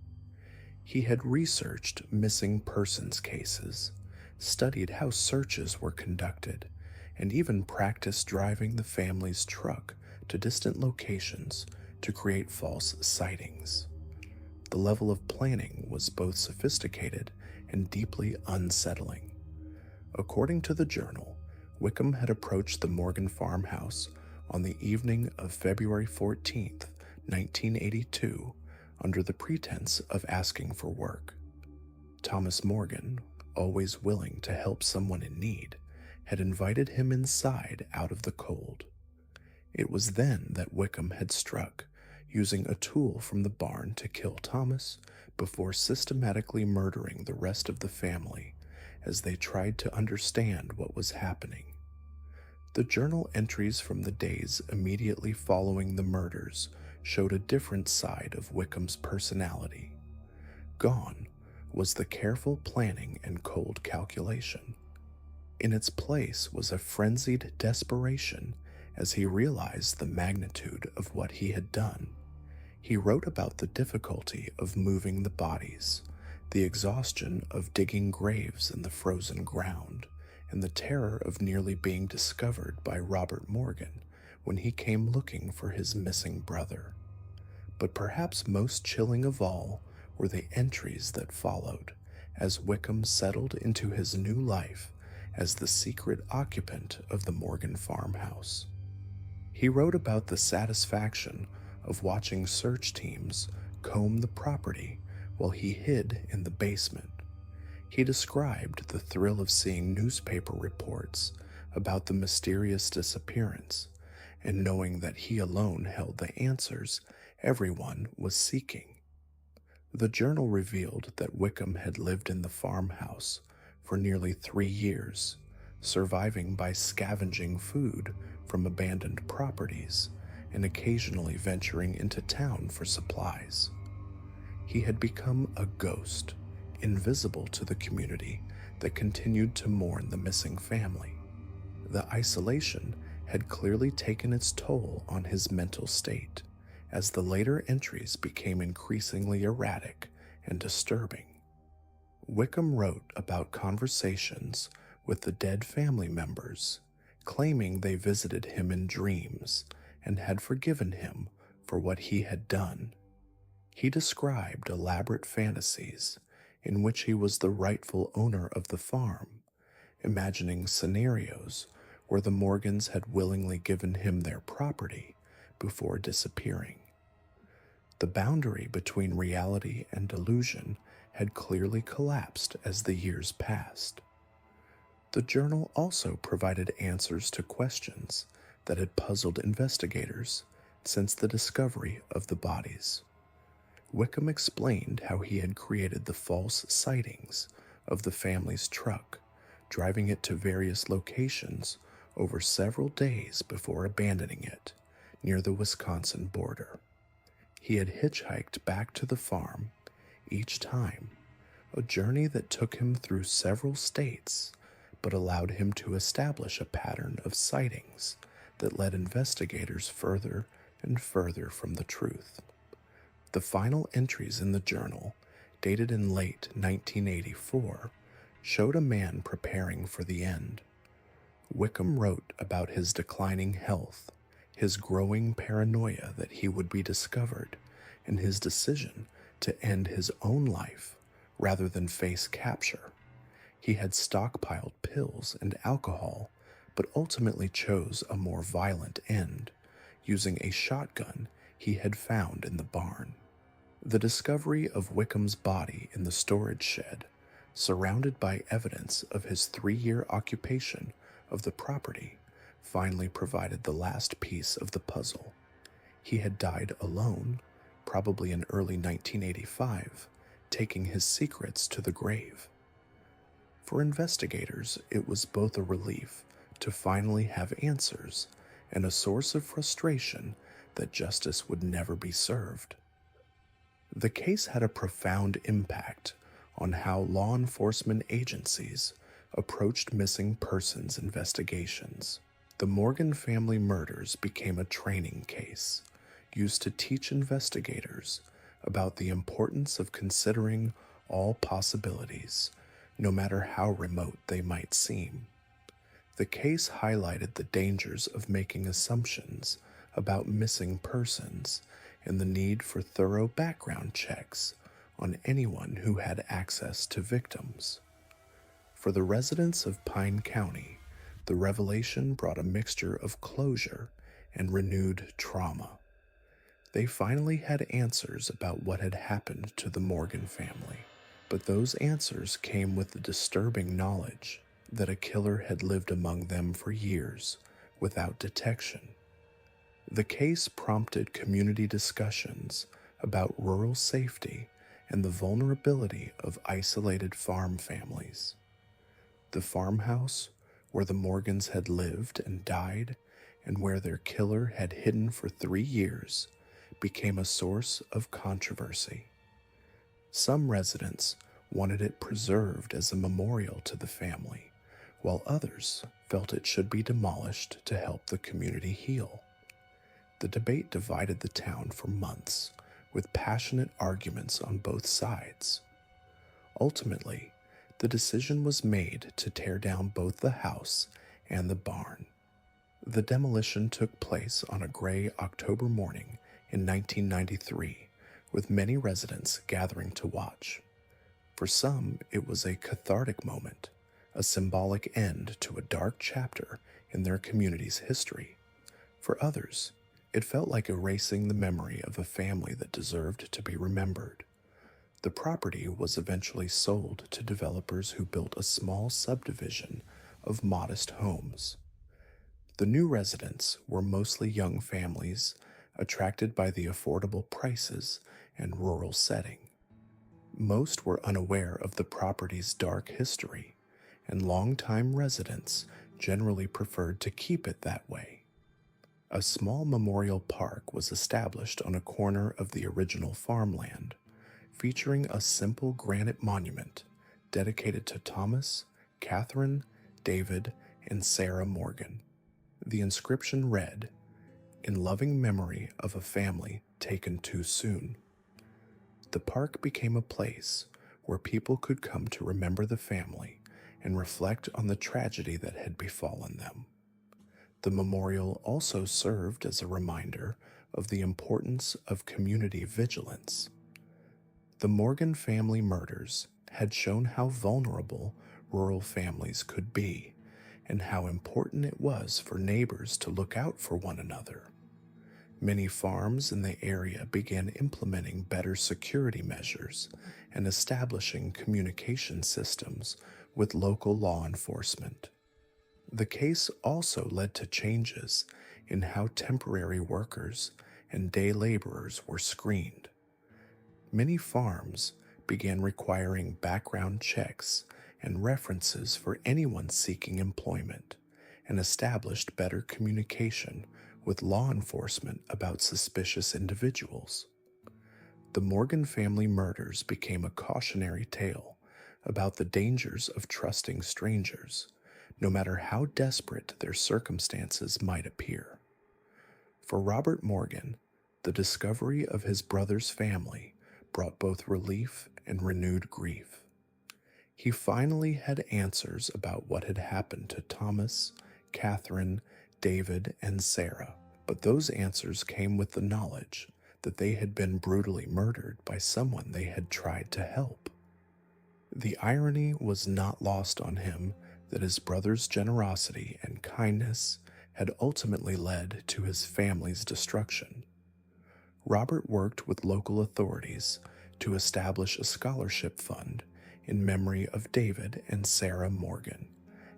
He had researched missing persons cases, studied how searches were conducted, and even practiced driving the family's truck to distant locations to create false sightings. The level of planning was both sophisticated and deeply unsettling. According to the journal, Wickham had approached the Morgan farmhouse on the evening of February 14th, 1982, under the pretense of asking for work. Thomas Morgan, always willing to help someone in need, had invited him inside out of the cold. It was then that Wickham had struck, using a tool from the barn to kill Thomas before systematically murdering the rest of the family as they tried to understand what was happening. The journal entries from the days immediately following the murders showed a different side of Wickham's personality. Gone was the careful planning and cold calculation. In its place was a frenzied desperation as he realized the magnitude of what he had done. He wrote about the difficulty of moving the bodies, the exhaustion of digging graves in the frozen ground, and the terror of nearly being discovered by Robert Morgan when he came looking for his missing brother. But perhaps most chilling of all were the entries that followed, as Wickham settled into his new life as the secret occupant of the Morgan farmhouse. He wrote about the satisfaction of watching search teams comb the property while he hid in the basement. He described the thrill of seeing newspaper reports about the mysterious disappearance and knowing that he alone held the answers everyone was seeking. The journal revealed that Wickham had lived in the farmhouse for nearly 3 years, surviving by scavenging food from abandoned properties and occasionally venturing into town for supplies. He had become a ghost, invisible to the community that continued to mourn the missing family. The isolation had clearly taken its toll on his mental state, as the later entries became increasingly erratic and disturbing. Wickham wrote about conversations with the dead family members, claiming they visited him in dreams and had forgiven him for what he had done. He described elaborate fantasies in which he was the rightful owner of the farm, imagining scenarios where the Morgans had willingly given him their property before disappearing. The boundary between reality and delusion had clearly collapsed as the years passed. The journal also provided answers to questions that had puzzled investigators since the discovery of the bodies. Wickham explained how he had created the false sightings of the family's truck, driving it to various locations over several days before abandoning it near the Wisconsin border. He had hitchhiked back to the farm each time, a journey that took him through several states but allowed him to establish a pattern of sightings that led investigators further and further from the truth. The final entries in the journal, dated in late 1984, showed a man preparing for the end. Wickham wrote about his declining health, his growing paranoia that he would be discovered, and his decision to end his own life rather than face capture. He had stockpiled pills and alcohol, but ultimately chose a more violent end, using a shotgun he had found in the barn. The discovery of Wickham's body in the storage shed, surrounded by evidence of his 3-year occupation of the property, finally provided the last piece of the puzzle. He had died alone, probably in early 1985, taking his secrets to the grave. For investigators, it was both a relief to finally have answers and a source of frustration that justice would never be served. The case had a profound impact on how law enforcement agencies approached missing persons investigations. The Morgan family murders became a training case used to teach investigators about the importance of considering all possibilities, no matter how remote they might seem. The case highlighted the dangers of making assumptions about missing persons and the need for thorough background checks on anyone who had access to victims. For the residents of Pine County, the revelation brought a mixture of closure and renewed trauma. They finally had answers about what had happened to the Morgan family, but those answers came with the disturbing knowledge that a killer had lived among them for years without detection. The case prompted community discussions about rural safety and the vulnerability of isolated farm families. The farmhouse where the Morgans had lived and died, and where their killer had hidden for 3 years, became a source of controversy. Some residents wanted it preserved as a memorial to the family, while others felt it should be demolished to help the community heal. The debate divided the town for months, with passionate arguments on both sides. Ultimately, the decision was made to tear down both the house and the barn. The demolition took place on a gray October morning in 1993, with many residents gathering to watch. For some, it was a cathartic moment, a symbolic end to a dark chapter in their community's history. For others, it felt like erasing the memory of a family that deserved to be remembered. The property was eventually sold to developers who built a small subdivision of modest homes. The new residents were mostly young families, attracted by the affordable prices and rural setting. Most were unaware of the property's dark history, and longtime residents generally preferred to keep it that way. A small memorial park was established on a corner of the original farmland, featuring a simple granite monument dedicated to Thomas, Catherine, David, and Sarah Morgan. The inscription read, "In loving memory of a family taken too soon." The park became a place where people could come to remember the family and reflect on the tragedy that had befallen them. The memorial also served as a reminder of the importance of community vigilance. The Morgan family murders had shown how vulnerable rural families could be, and how important it was for neighbors to look out for one another. Many farms in the area began implementing better security measures and establishing communication systems with local law enforcement. The case also led to changes in how temporary workers and day laborers were screened. Many farms began requiring background checks and references for anyone seeking employment, and established better communication with law enforcement about suspicious individuals. The Morgan family murders became a cautionary tale about the dangers of trusting strangers, no matter how desperate their circumstances might appear. For Robert Morgan, the discovery of his brother's family brought both relief and renewed grief. He finally had answers about what had happened to Thomas, Catherine, David, and Sarah, but those answers came with the knowledge that they had been brutally murdered by someone they had tried to help. The irony was not lost on him that his brother's generosity and kindness had ultimately led to his family's destruction. Robert worked with local authorities to establish a scholarship fund in memory of David and Sarah Morgan,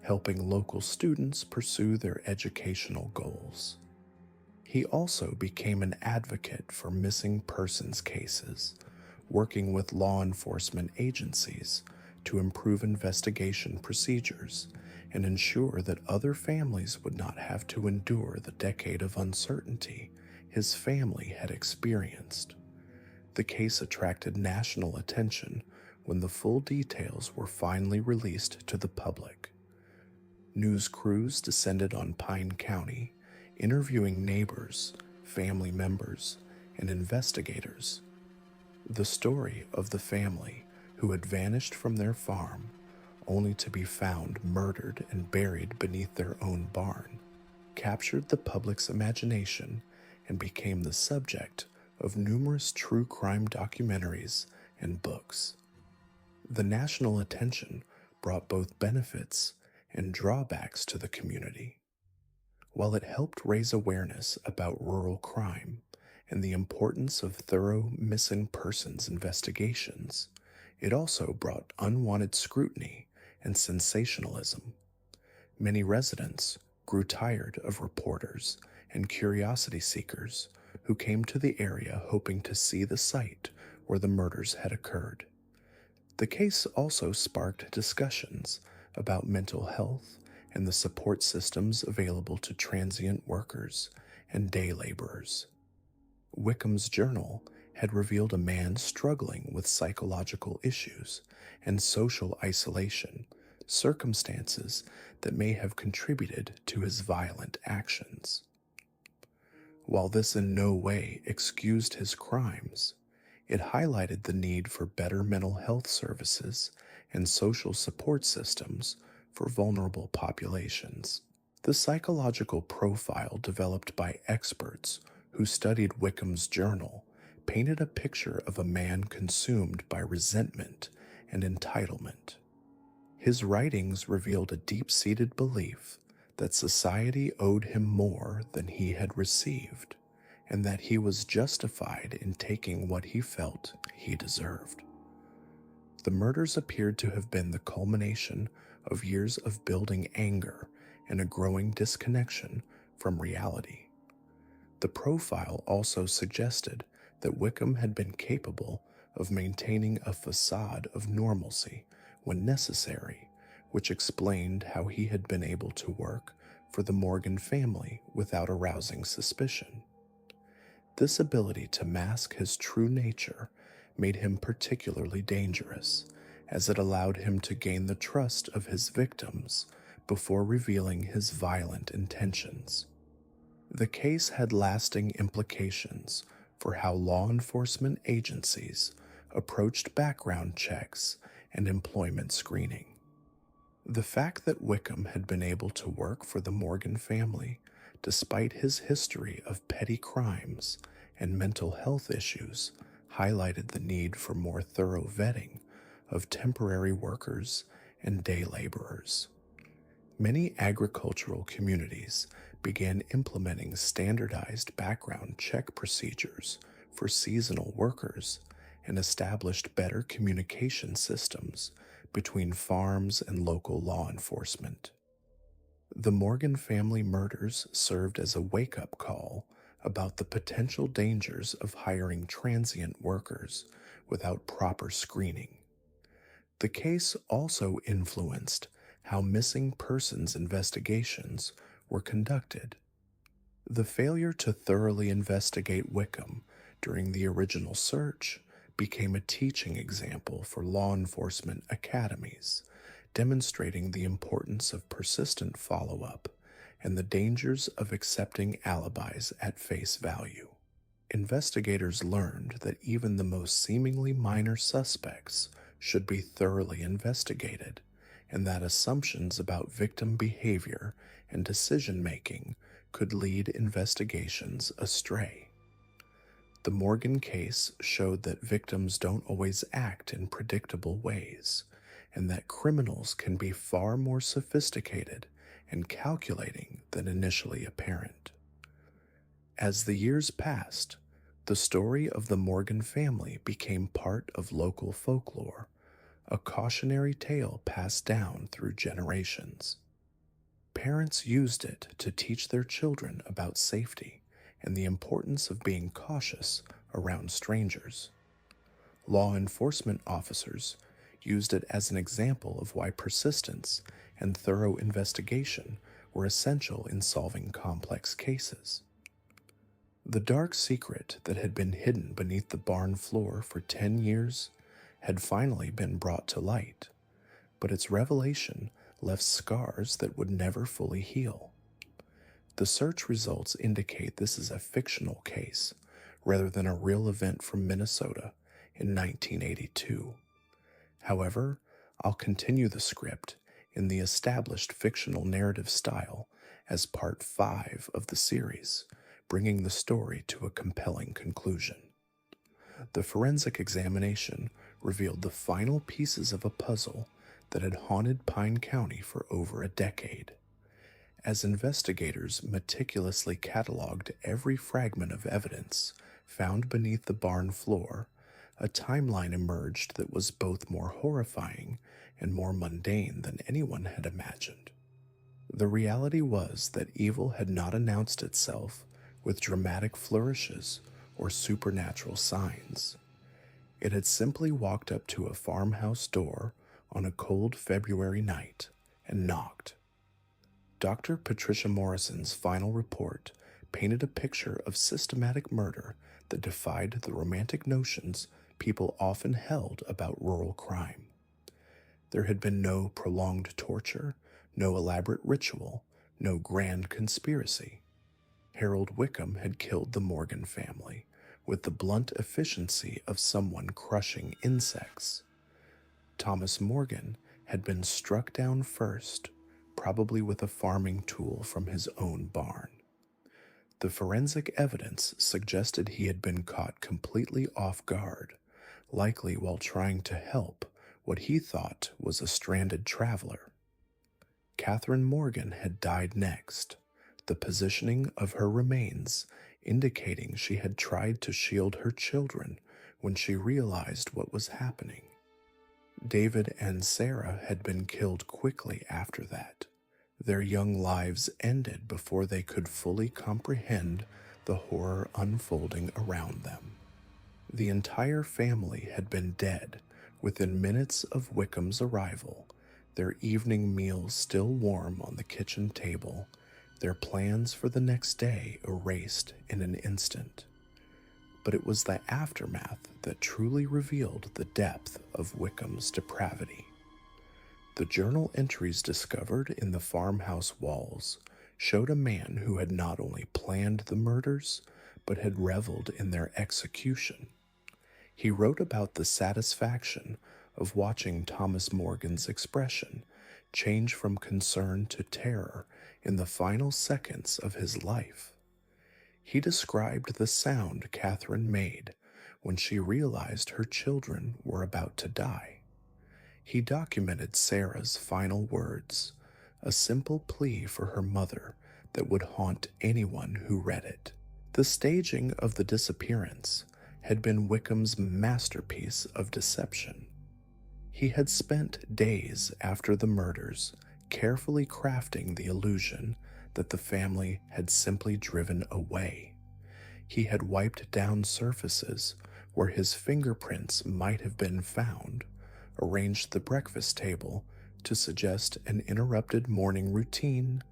helping local students pursue their educational goals. He also became an advocate for missing persons cases, working with law enforcement agencies to improve investigation procedures and ensure that other families would not have to endure the decade of uncertainty his family had experienced. The case attracted national attention when the full details were finally released to the public. News crews descended on Pine County, interviewing neighbors, family members, and investigators. The story of the family who had vanished from their farm only to be found murdered and buried beneath their own barn captured the public's imagination and became the subject of numerous true crime documentaries and books. The national attention brought both benefits and drawbacks to the community. While it helped raise awareness about rural crime and the importance of thorough missing persons investigations, it also brought unwanted scrutiny and sensationalism. Many residents grew tired of reporters and curiosity seekers who came to the area hoping to see the site where the murders had occurred. The case also sparked discussions about mental health and the support systems available to transient workers and day laborers. Wickham's journal had revealed a man struggling with psychological issues and social isolation, circumstances that may have contributed to his violent actions. While this in no way excused his crimes, it highlighted the need for better mental health services and social support systems for vulnerable populations. The psychological profile developed by experts who studied Wickham's journal painted a picture of a man consumed by resentment and entitlement. His writings revealed a deep-seated belief that society owed him more than he had received, and that he was justified in taking what he felt he deserved. The murders appeared to have been the culmination of years of building anger and a growing disconnection from reality. The profile also suggested that Wickham had been capable of maintaining a facade of normalcy when necessary, which explained how he had been able to work for the Morgan family without arousing suspicion. This ability to mask his true nature made him particularly dangerous, as it allowed him to gain the trust of his victims before revealing his violent intentions. The case had lasting implications for how law enforcement agencies approached background checks and employment screening. The fact that Wickham had been able to work for the Morgan family despite his history of petty crimes and mental health issues highlighted the need for more thorough vetting of temporary workers and day laborers. Many agricultural communities began implementing standardized background check procedures for seasonal workers and established better communication systems between farms and local law enforcement. The Morgan family murders served as a wake-up call about the potential dangers of hiring transient workers without proper screening. The case also influenced how missing persons investigations were conducted. The failure to thoroughly investigate Wickham during the original search became a teaching example for law enforcement academies, demonstrating the importance of persistent follow-up and the dangers of accepting alibis at face value. Investigators learned that even the most seemingly minor suspects should be thoroughly investigated, and that assumptions about victim behavior and decision-making could lead investigations astray. The Morgan case showed that victims don't always act in predictable ways, and that criminals can be far more sophisticated and calculating than initially apparent. As the years passed, the story of the Morgan family became part of local folklore, a cautionary tale passed down through generations. Parents used it to teach their children about safety and the importance of being cautious around strangers. Law enforcement officers used it as an example of why persistence and thorough investigation were essential in solving complex cases. The dark secret that had been hidden beneath the barn floor for 10 years had finally been brought to light, but its revelation left scars that would never fully heal. The search results indicate this is a fictional case rather than a real event from Minnesota in 1982. However, I'll continue the script in the established fictional narrative style as part 5 of the series, bringing the story to a compelling conclusion. The forensic examination revealed the final pieces of a puzzle that had haunted Pine County for over a decade. As investigators meticulously cataloged every fragment of evidence found beneath the barn floor, a timeline emerged that was both more horrifying and more mundane than anyone had imagined. The reality was that evil had not announced itself with dramatic flourishes or supernatural signs. It had simply walked up to a farmhouse door on a cold February night and knocked. Dr. Patricia Morrison's final report painted a picture of systematic murder that defied the romantic notions people often held about rural crime. There had been no prolonged torture, no elaborate ritual, no grand conspiracy. Harold Wickham had killed the Morgan family with the blunt efficiency of someone crushing insects. Thomas Morgan had been struck down first, probably with a farming tool from his own barn. The forensic evidence suggested he had been caught completely off guard, likely while trying to help what he thought was a stranded traveler. Catherine Morgan had died next, the positioning of her remains indicating she had tried to shield her children when she realized what was happening. David and Sarah had been killed quickly after that. Their young lives ended before they could fully comprehend the horror unfolding around them. The entire family had been dead within minutes of Wickham's arrival, their evening meals still warm on the kitchen table, their plans for the next day erased in an instant. But it was the aftermath that truly revealed the depth of Wickham's depravity. The journal entries discovered in the farmhouse walls showed a man who had not only planned the murders, but had reveled in their execution. He wrote about the satisfaction of watching Thomas Morgan's expression change from concern to terror in the final seconds of his life. He described the sound Catherine made when she realized her children were about to die. He documented Sarah's final words, a simple plea for her mother that would haunt anyone who read it. The staging of the disappearance had been Wickham's masterpiece of deception. He had spent days after the murders carefully crafting the illusion that the family had simply driven away. He had wiped down surfaces where his fingerprints might have been found, arranged the breakfast table to suggest an interrupted morning routine,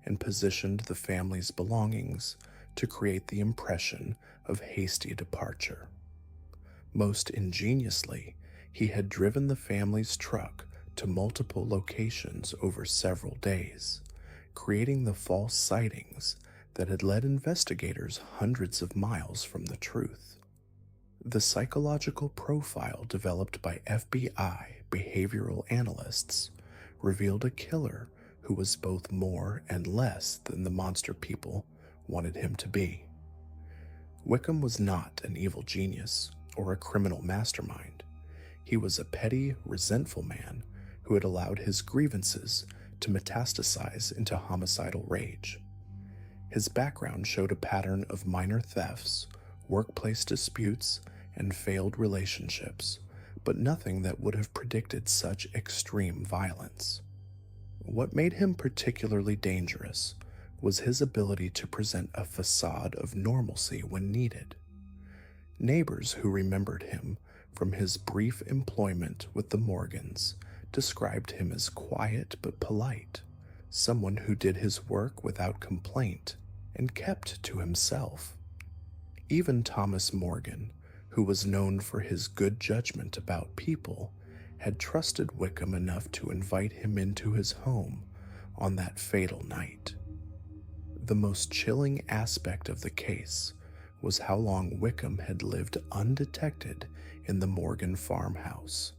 and positioned the family's belongings to create the impression of hasty departure. Most ingeniously, he had driven the family's truck to multiple locations over several days, creating the false sightings that had led investigators hundreds of miles from the truth. The psychological profile developed by FBI behavioral analysts revealed a killer who was both more and less than the monster people wanted him to be. Wickham was not an evil genius or a criminal mastermind. He was a petty, resentful man who had allowed his grievances to metastasize into homicidal rage. His background showed a pattern of minor thefts, workplace disputes, and failed relationships, but nothing that would have predicted such extreme violence. What made him particularly dangerous was his ability to present a facade of normalcy when needed. Neighbors who remembered him from his brief employment with the Morgans described him as quiet but polite, someone who did his work without complaint and kept to himself. Even Thomas Morgan, who was known for his good judgment about people, had trusted Wickham enough to invite him into his home on that fatal night. The most chilling aspect of the case was how long Wickham had lived undetected in the Morgan farmhouse.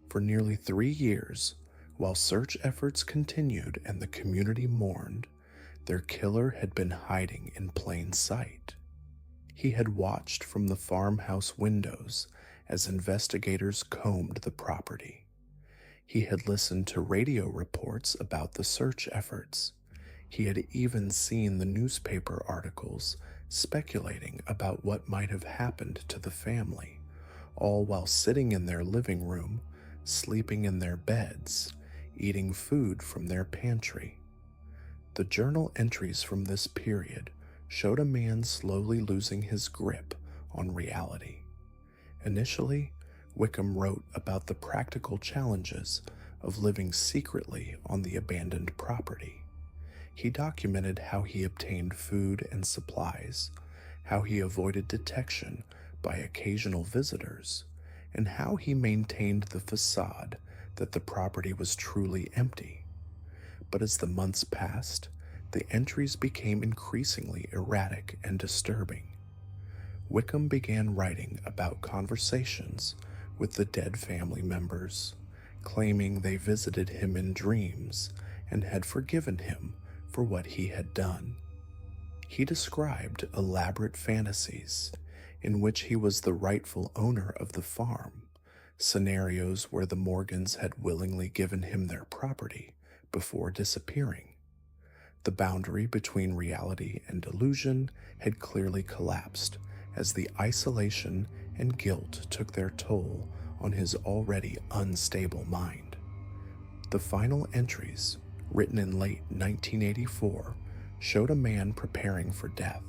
For nearly 3 years, while search efforts continued and the community mourned, their killer had been hiding in plain sight. He had watched from the farmhouse windows as investigators combed the property. He had listened to radio reports about the search efforts. He had even seen the newspaper articles speculating about what might have happened to the family, all while sitting in their living room, sleeping in their beds, eating food from their pantry. The journal entries from this period showed a man slowly losing his grip on reality. Initially, Wickham wrote about the practical challenges of living secretly on the abandoned property. He documented how he obtained food and supplies, how he avoided detection by occasional visitors, and how he maintained the facade that the property was truly empty. But as the months passed, the entries became increasingly erratic and disturbing. Wickham began writing about conversations with the dead family members, claiming they visited him in dreams and had forgiven him for what he had done. He described elaborate fantasies in which he was the rightful owner of the farm, scenarios where the Morgans had willingly given him their property before disappearing. The boundary between reality and delusion had clearly collapsed as the isolation and guilt took their toll on his already unstable mind. The final entries, written in late 1984, showed a man preparing for death.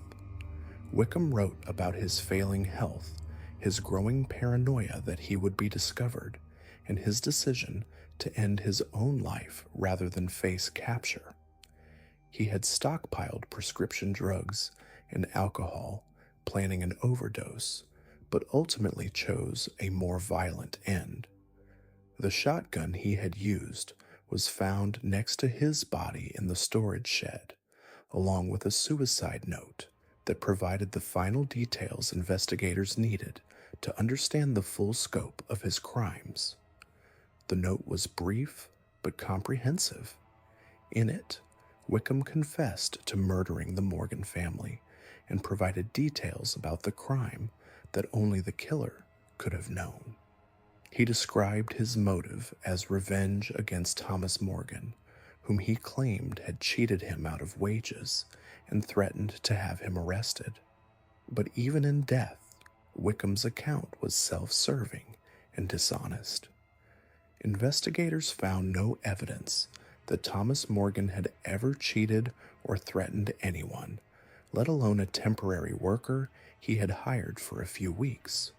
Wickham wrote about his failing health, his growing paranoia that he would be discovered, and his decision to end his own life rather than face capture. He had stockpiled prescription drugs and alcohol, planning an overdose, but ultimately chose a more violent end. The shotgun he had used was found next to his body in the storage shed, along with a suicide note that provided the final details investigators needed to understand the full scope of his crimes. The note was brief but comprehensive. In it, Wickham confessed to murdering the Morgan family and provided details about the crime that only the killer could have known. He described his motive as revenge against Thomas Morgan, whom he claimed had cheated him out of wages and threatened to have him arrested. But even in death, Wickham's account was self-serving and dishonest. Investigators found no evidence that Thomas Morgan had ever cheated or threatened anyone, let alone a temporary worker he had hired for a few weeks.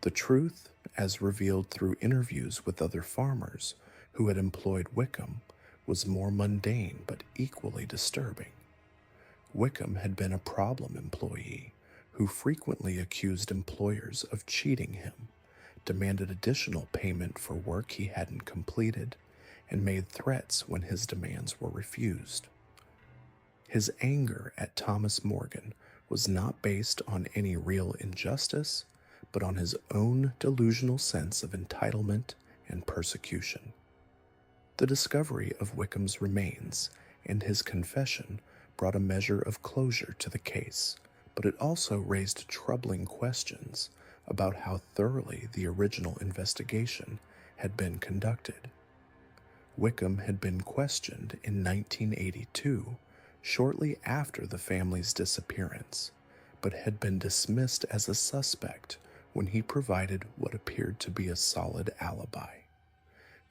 The truth, as revealed through interviews with other farmers who had employed Wickham, was more mundane but equally disturbing. Wickham had been a problem employee who frequently accused employers of cheating him, demanded additional payment for work he hadn't completed, and made threats when his demands were refused. His anger at Thomas Morgan was not based on any real injustice, but on his own delusional sense of entitlement and persecution. The discovery of Wickham's remains and his confession brought a measure of closure to the case, but it also raised troubling questions about how thoroughly the original investigation had been conducted. Wickham had been questioned in 1982, shortly after the family's disappearance, but had been dismissed as a suspect when he provided what appeared to be a solid alibi.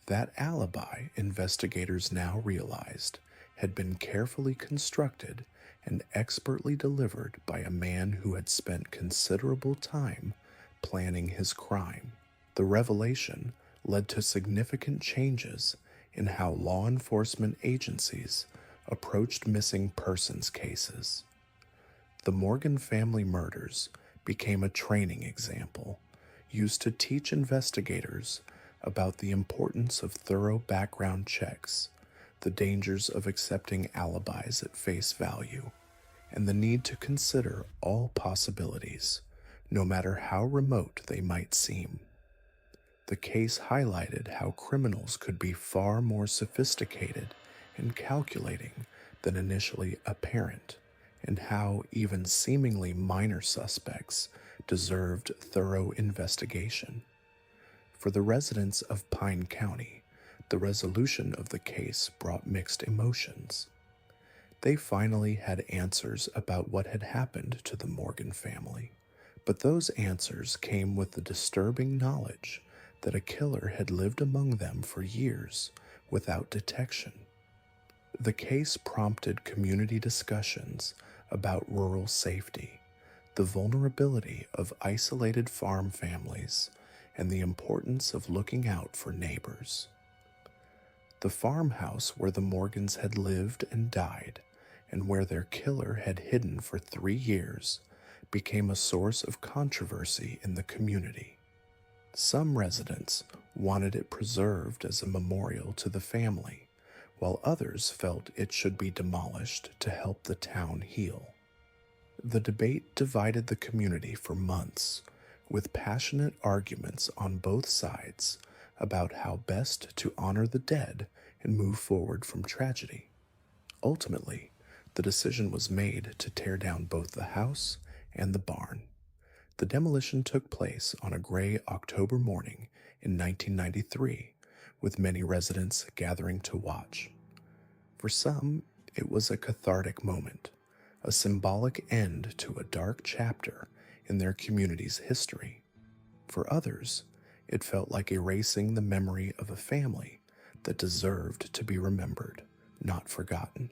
That alibi, investigators now realized, had been carefully constructed and expertly delivered by a man who had spent considerable time planning his crime. The revelation led to significant changes in how law enforcement agencies approached missing persons cases. The Morgan family murders became a training example used to teach investigators about the importance of thorough background checks, the dangers of accepting alibis at face value, and the need to consider all possibilities, no matter how remote they might seem. The case highlighted how criminals could be far more sophisticated and calculating than initially apparent, and how even seemingly minor suspects deserved thorough investigation. For the residents of Pine County, the resolution of the case brought mixed emotions. They finally had answers about what had happened to the Morgan family, but those answers came with the disturbing knowledge that a killer had lived among them for years without detection. The case prompted community discussions about rural safety, the vulnerability of isolated farm families, and the importance of looking out for neighbors. The farmhouse where the Morgans had lived and died, and where their killer had hidden for 3 years, became a source of controversy in the community. Some residents wanted it preserved as a memorial to the family, while others felt it should be demolished to help the town heal. The debate divided the community for months, with passionate arguments on both sides about how best to honor the dead and move forward from tragedy. Ultimately, the decision was made to tear down both the house and the barn. The demolition took place on a gray October morning in 1993, with many residents gathering to watch. For some, it was a cathartic moment, a symbolic end to a dark chapter in their community's history. For others, it felt like erasing the memory of a family that deserved to be remembered, not forgotten.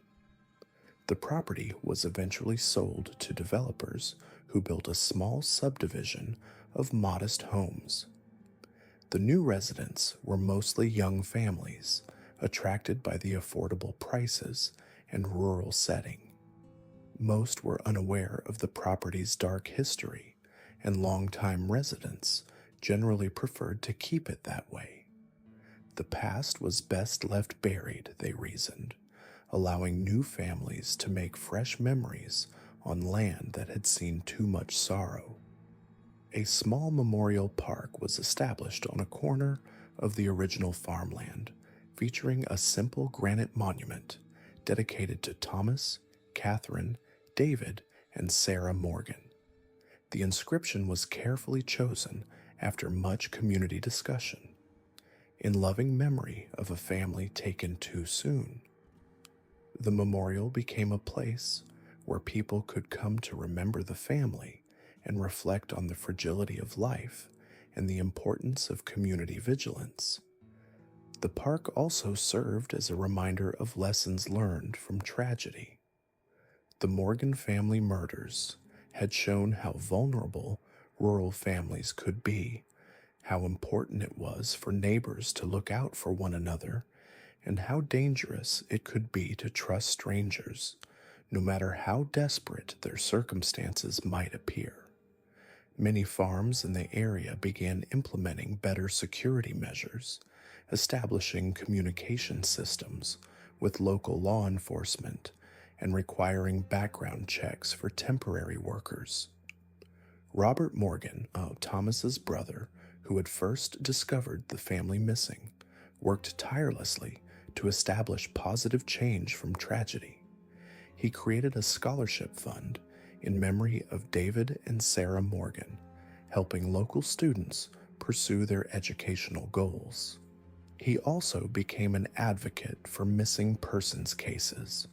The property was eventually sold to developers who built a small subdivision of modest homes. The new residents were mostly young families, attracted by the affordable prices and rural setting. Most were unaware of the property's dark history, and longtime residents generally preferred to keep it that way. The past was best left buried, they reasoned, allowing new families to make fresh memories on land that had seen too much sorrow. A small memorial park was established on a corner of the original farmland, featuring a simple granite monument dedicated to Thomas, Catherine, David, and Sarah Morgan. The inscription was carefully chosen after much community discussion, in loving memory of a family taken too soon. The memorial became a place where people could come to remember the family and reflect on the fragility of life and the importance of community vigilance. The park also served as a reminder of lessons learned from tragedy. The Morgan family murders had shown how vulnerable rural families could be, how important it was for neighbors to look out for one another, and how dangerous it could be to trust strangers, no matter how desperate their circumstances might appear. Many farms in the area began implementing better security measures, establishing communication systems with local law enforcement, and requiring background checks for temporary workers. Robert Morgan, Thomas's brother, who had first discovered the family missing, worked tirelessly to establish positive change from tragedy. He created a scholarship fund in memory of David and Sarah Morgan, helping local students pursue their educational goals. He also became an advocate for missing persons cases,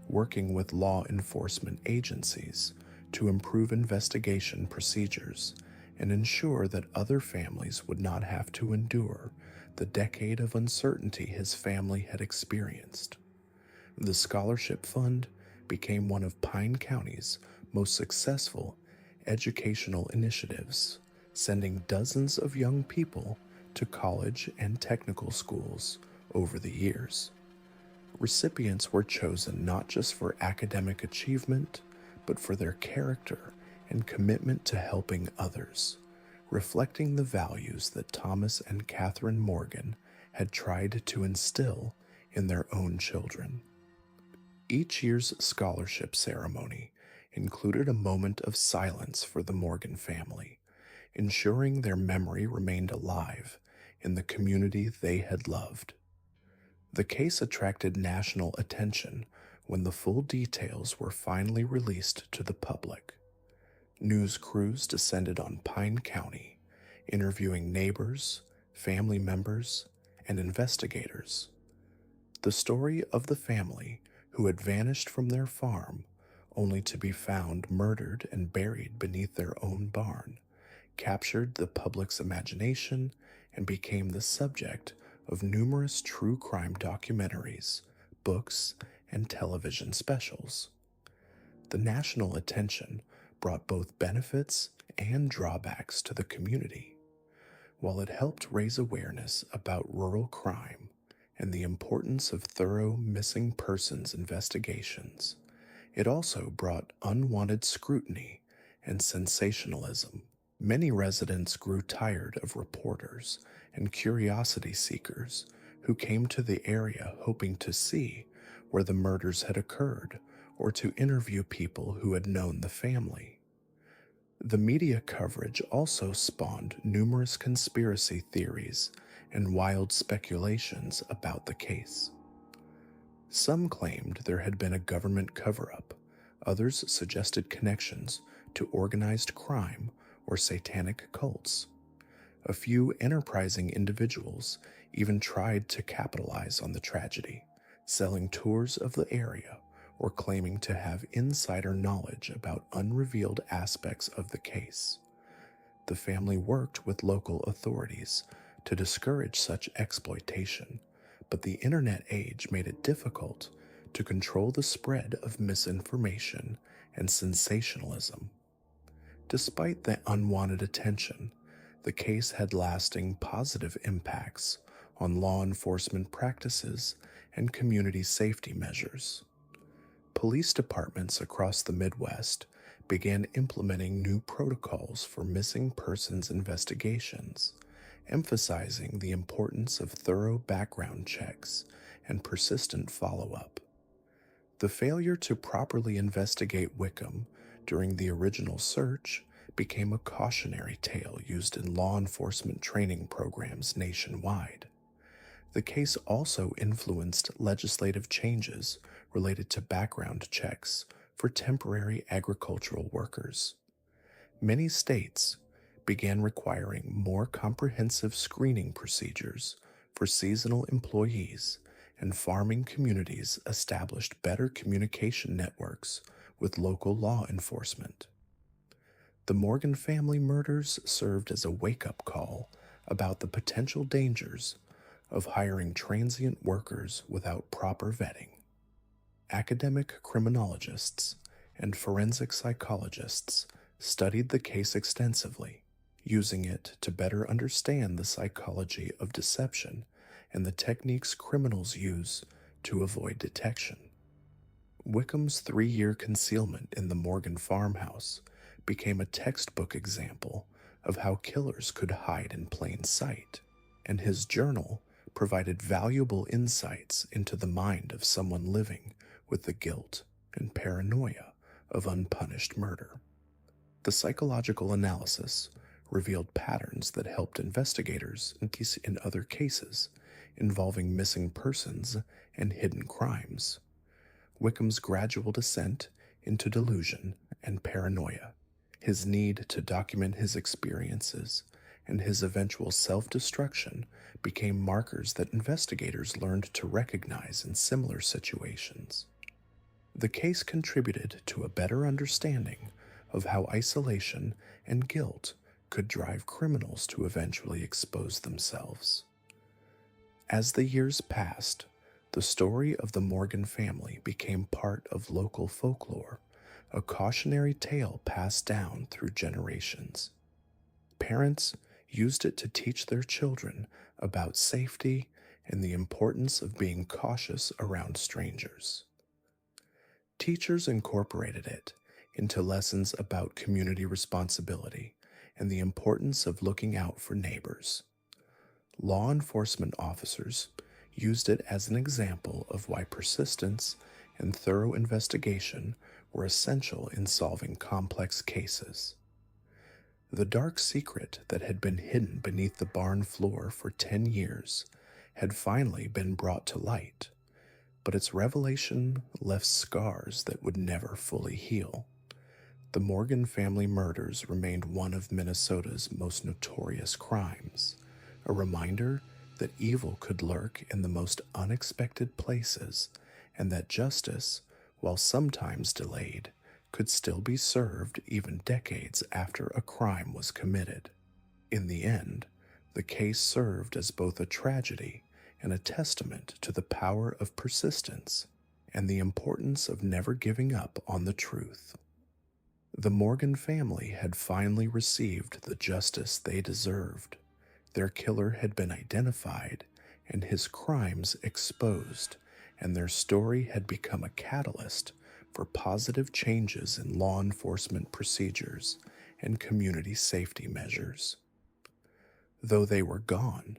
working with law enforcement agencies to improve investigation procedures and ensure that other families would not have to endure the decade of uncertainty his family had experienced. The scholarship fund became one of Pine County's most successful educational initiatives, sending dozens of young people to college and technical schools over the years. Recipients were chosen not just for academic achievement, but for their character and commitment to helping others, reflecting the values that Thomas and Catherine Morgan had tried to instill in their own children. Each year's scholarship ceremony included a moment of silence for the Morgan family, ensuring their memory remained alive in the community they had loved. The case attracted national attention when the full details were finally released to the public. News crews descended on Pine County, interviewing neighbors, family members, and investigators. The story of the family who had vanished from their farm only to be found murdered and buried beneath their own barn captured the public's imagination and became the subject of numerous true crime documentaries, books, and television specials. The national attention brought both benefits and drawbacks to the community. While it helped raise awareness about rural crime and the importance of thorough missing persons investigations, it also brought unwanted scrutiny and sensationalism. Many residents grew tired of reporters and curiosity seekers who came to the area hoping to see where the murders had occurred or to interview people who had known the family. The media coverage also spawned numerous conspiracy theories and wild speculations about the case. Some claimed there had been a government cover-up. Others suggested connections to organized crime or satanic cults. A few enterprising individuals even tried to capitalize on the tragedy, selling tours of the area or claiming to have insider knowledge about unrevealed aspects of the case. The family worked with local authorities to discourage such exploitation, but the internet age made it difficult to control the spread of misinformation and sensationalism. Despite the unwanted attention, the case had lasting positive impacts on law enforcement practices and community safety measures. Police departments across the Midwest began implementing new protocols for missing persons investigations, emphasizing the importance of thorough background checks and persistent follow-up. The failure to properly investigate Wickham during the original search became a cautionary tale used in law enforcement training programs nationwide. The case also influenced legislative changes related to background checks for temporary agricultural workers. Many states began requiring more comprehensive screening procedures for seasonal employees, and farming communities established better communication networks with local law enforcement. The Morgan family murders served as a wake-up call about the potential dangers of hiring transient workers without proper vetting. Academic criminologists and forensic psychologists studied the case extensively, using it to better understand the psychology of deception and the techniques criminals use to avoid detection. Wickham's 3-year concealment in the Morgan farmhouse became a textbook example of how killers could hide in plain sight, and his journal provided valuable insights into the mind of someone living with the guilt and paranoia of unpunished murder. The psychological analysis revealed patterns that helped investigators in other cases involving missing persons and hidden crimes. Wickham's gradual descent into delusion and paranoia, his need to document his experiences, and his eventual self-destruction became markers that investigators learned to recognize in similar situations. The case contributed to a better understanding of how isolation and guilt could drive criminals to eventually expose themselves. As the years passed, the story of the Morgan family became part of local folklore, a cautionary tale passed down through generations. Parents used it to teach their children about safety and the importance of being cautious around strangers. Teachers incorporated it into lessons about community responsibility and the importance of looking out for neighbors. Law enforcement officers used it as an example of why persistence and thorough investigation were essential in solving complex cases. The dark secret that had been hidden beneath the barn floor for 10 years had finally been brought to light, but its revelation left scars that would never fully heal. The Morgan family murders remained one of Minnesota's most notorious crimes, a reminder that evil could lurk in the most unexpected places and that justice, while sometimes delayed, could still be served even decades after a crime was committed. In the end, the case served as both a tragedy and a testament to the power of persistence and the importance of never giving up on the truth. The Morgan family had finally received the justice they deserved. Their killer had been identified and his crimes exposed, and their story had become a catalyst for positive changes in law enforcement procedures and community safety measures. Though they were gone,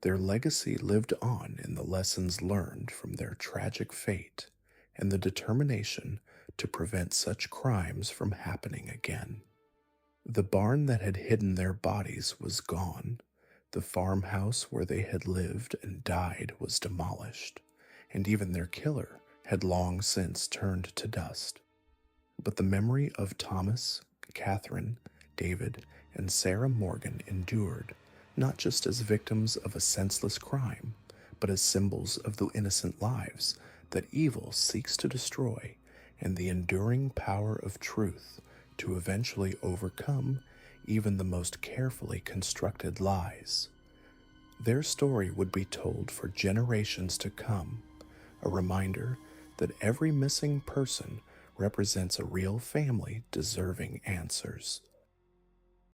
their legacy lived on in the lessons learned from their tragic fate and the determination to prevent such crimes from happening again. The barn that had hidden their bodies was gone. The farmhouse where they had lived and died was demolished, and even their killer had long since turned to dust. But the memory of Thomas, Catherine, David, and Sarah Morgan endured, not just as victims of a senseless crime, but as symbols of the innocent lives that evil seeks to destroy and the enduring power of truth to eventually overcome even the most carefully constructed lies. Their story would be told for generations to come, a reminder that every missing person represents a real family deserving answers.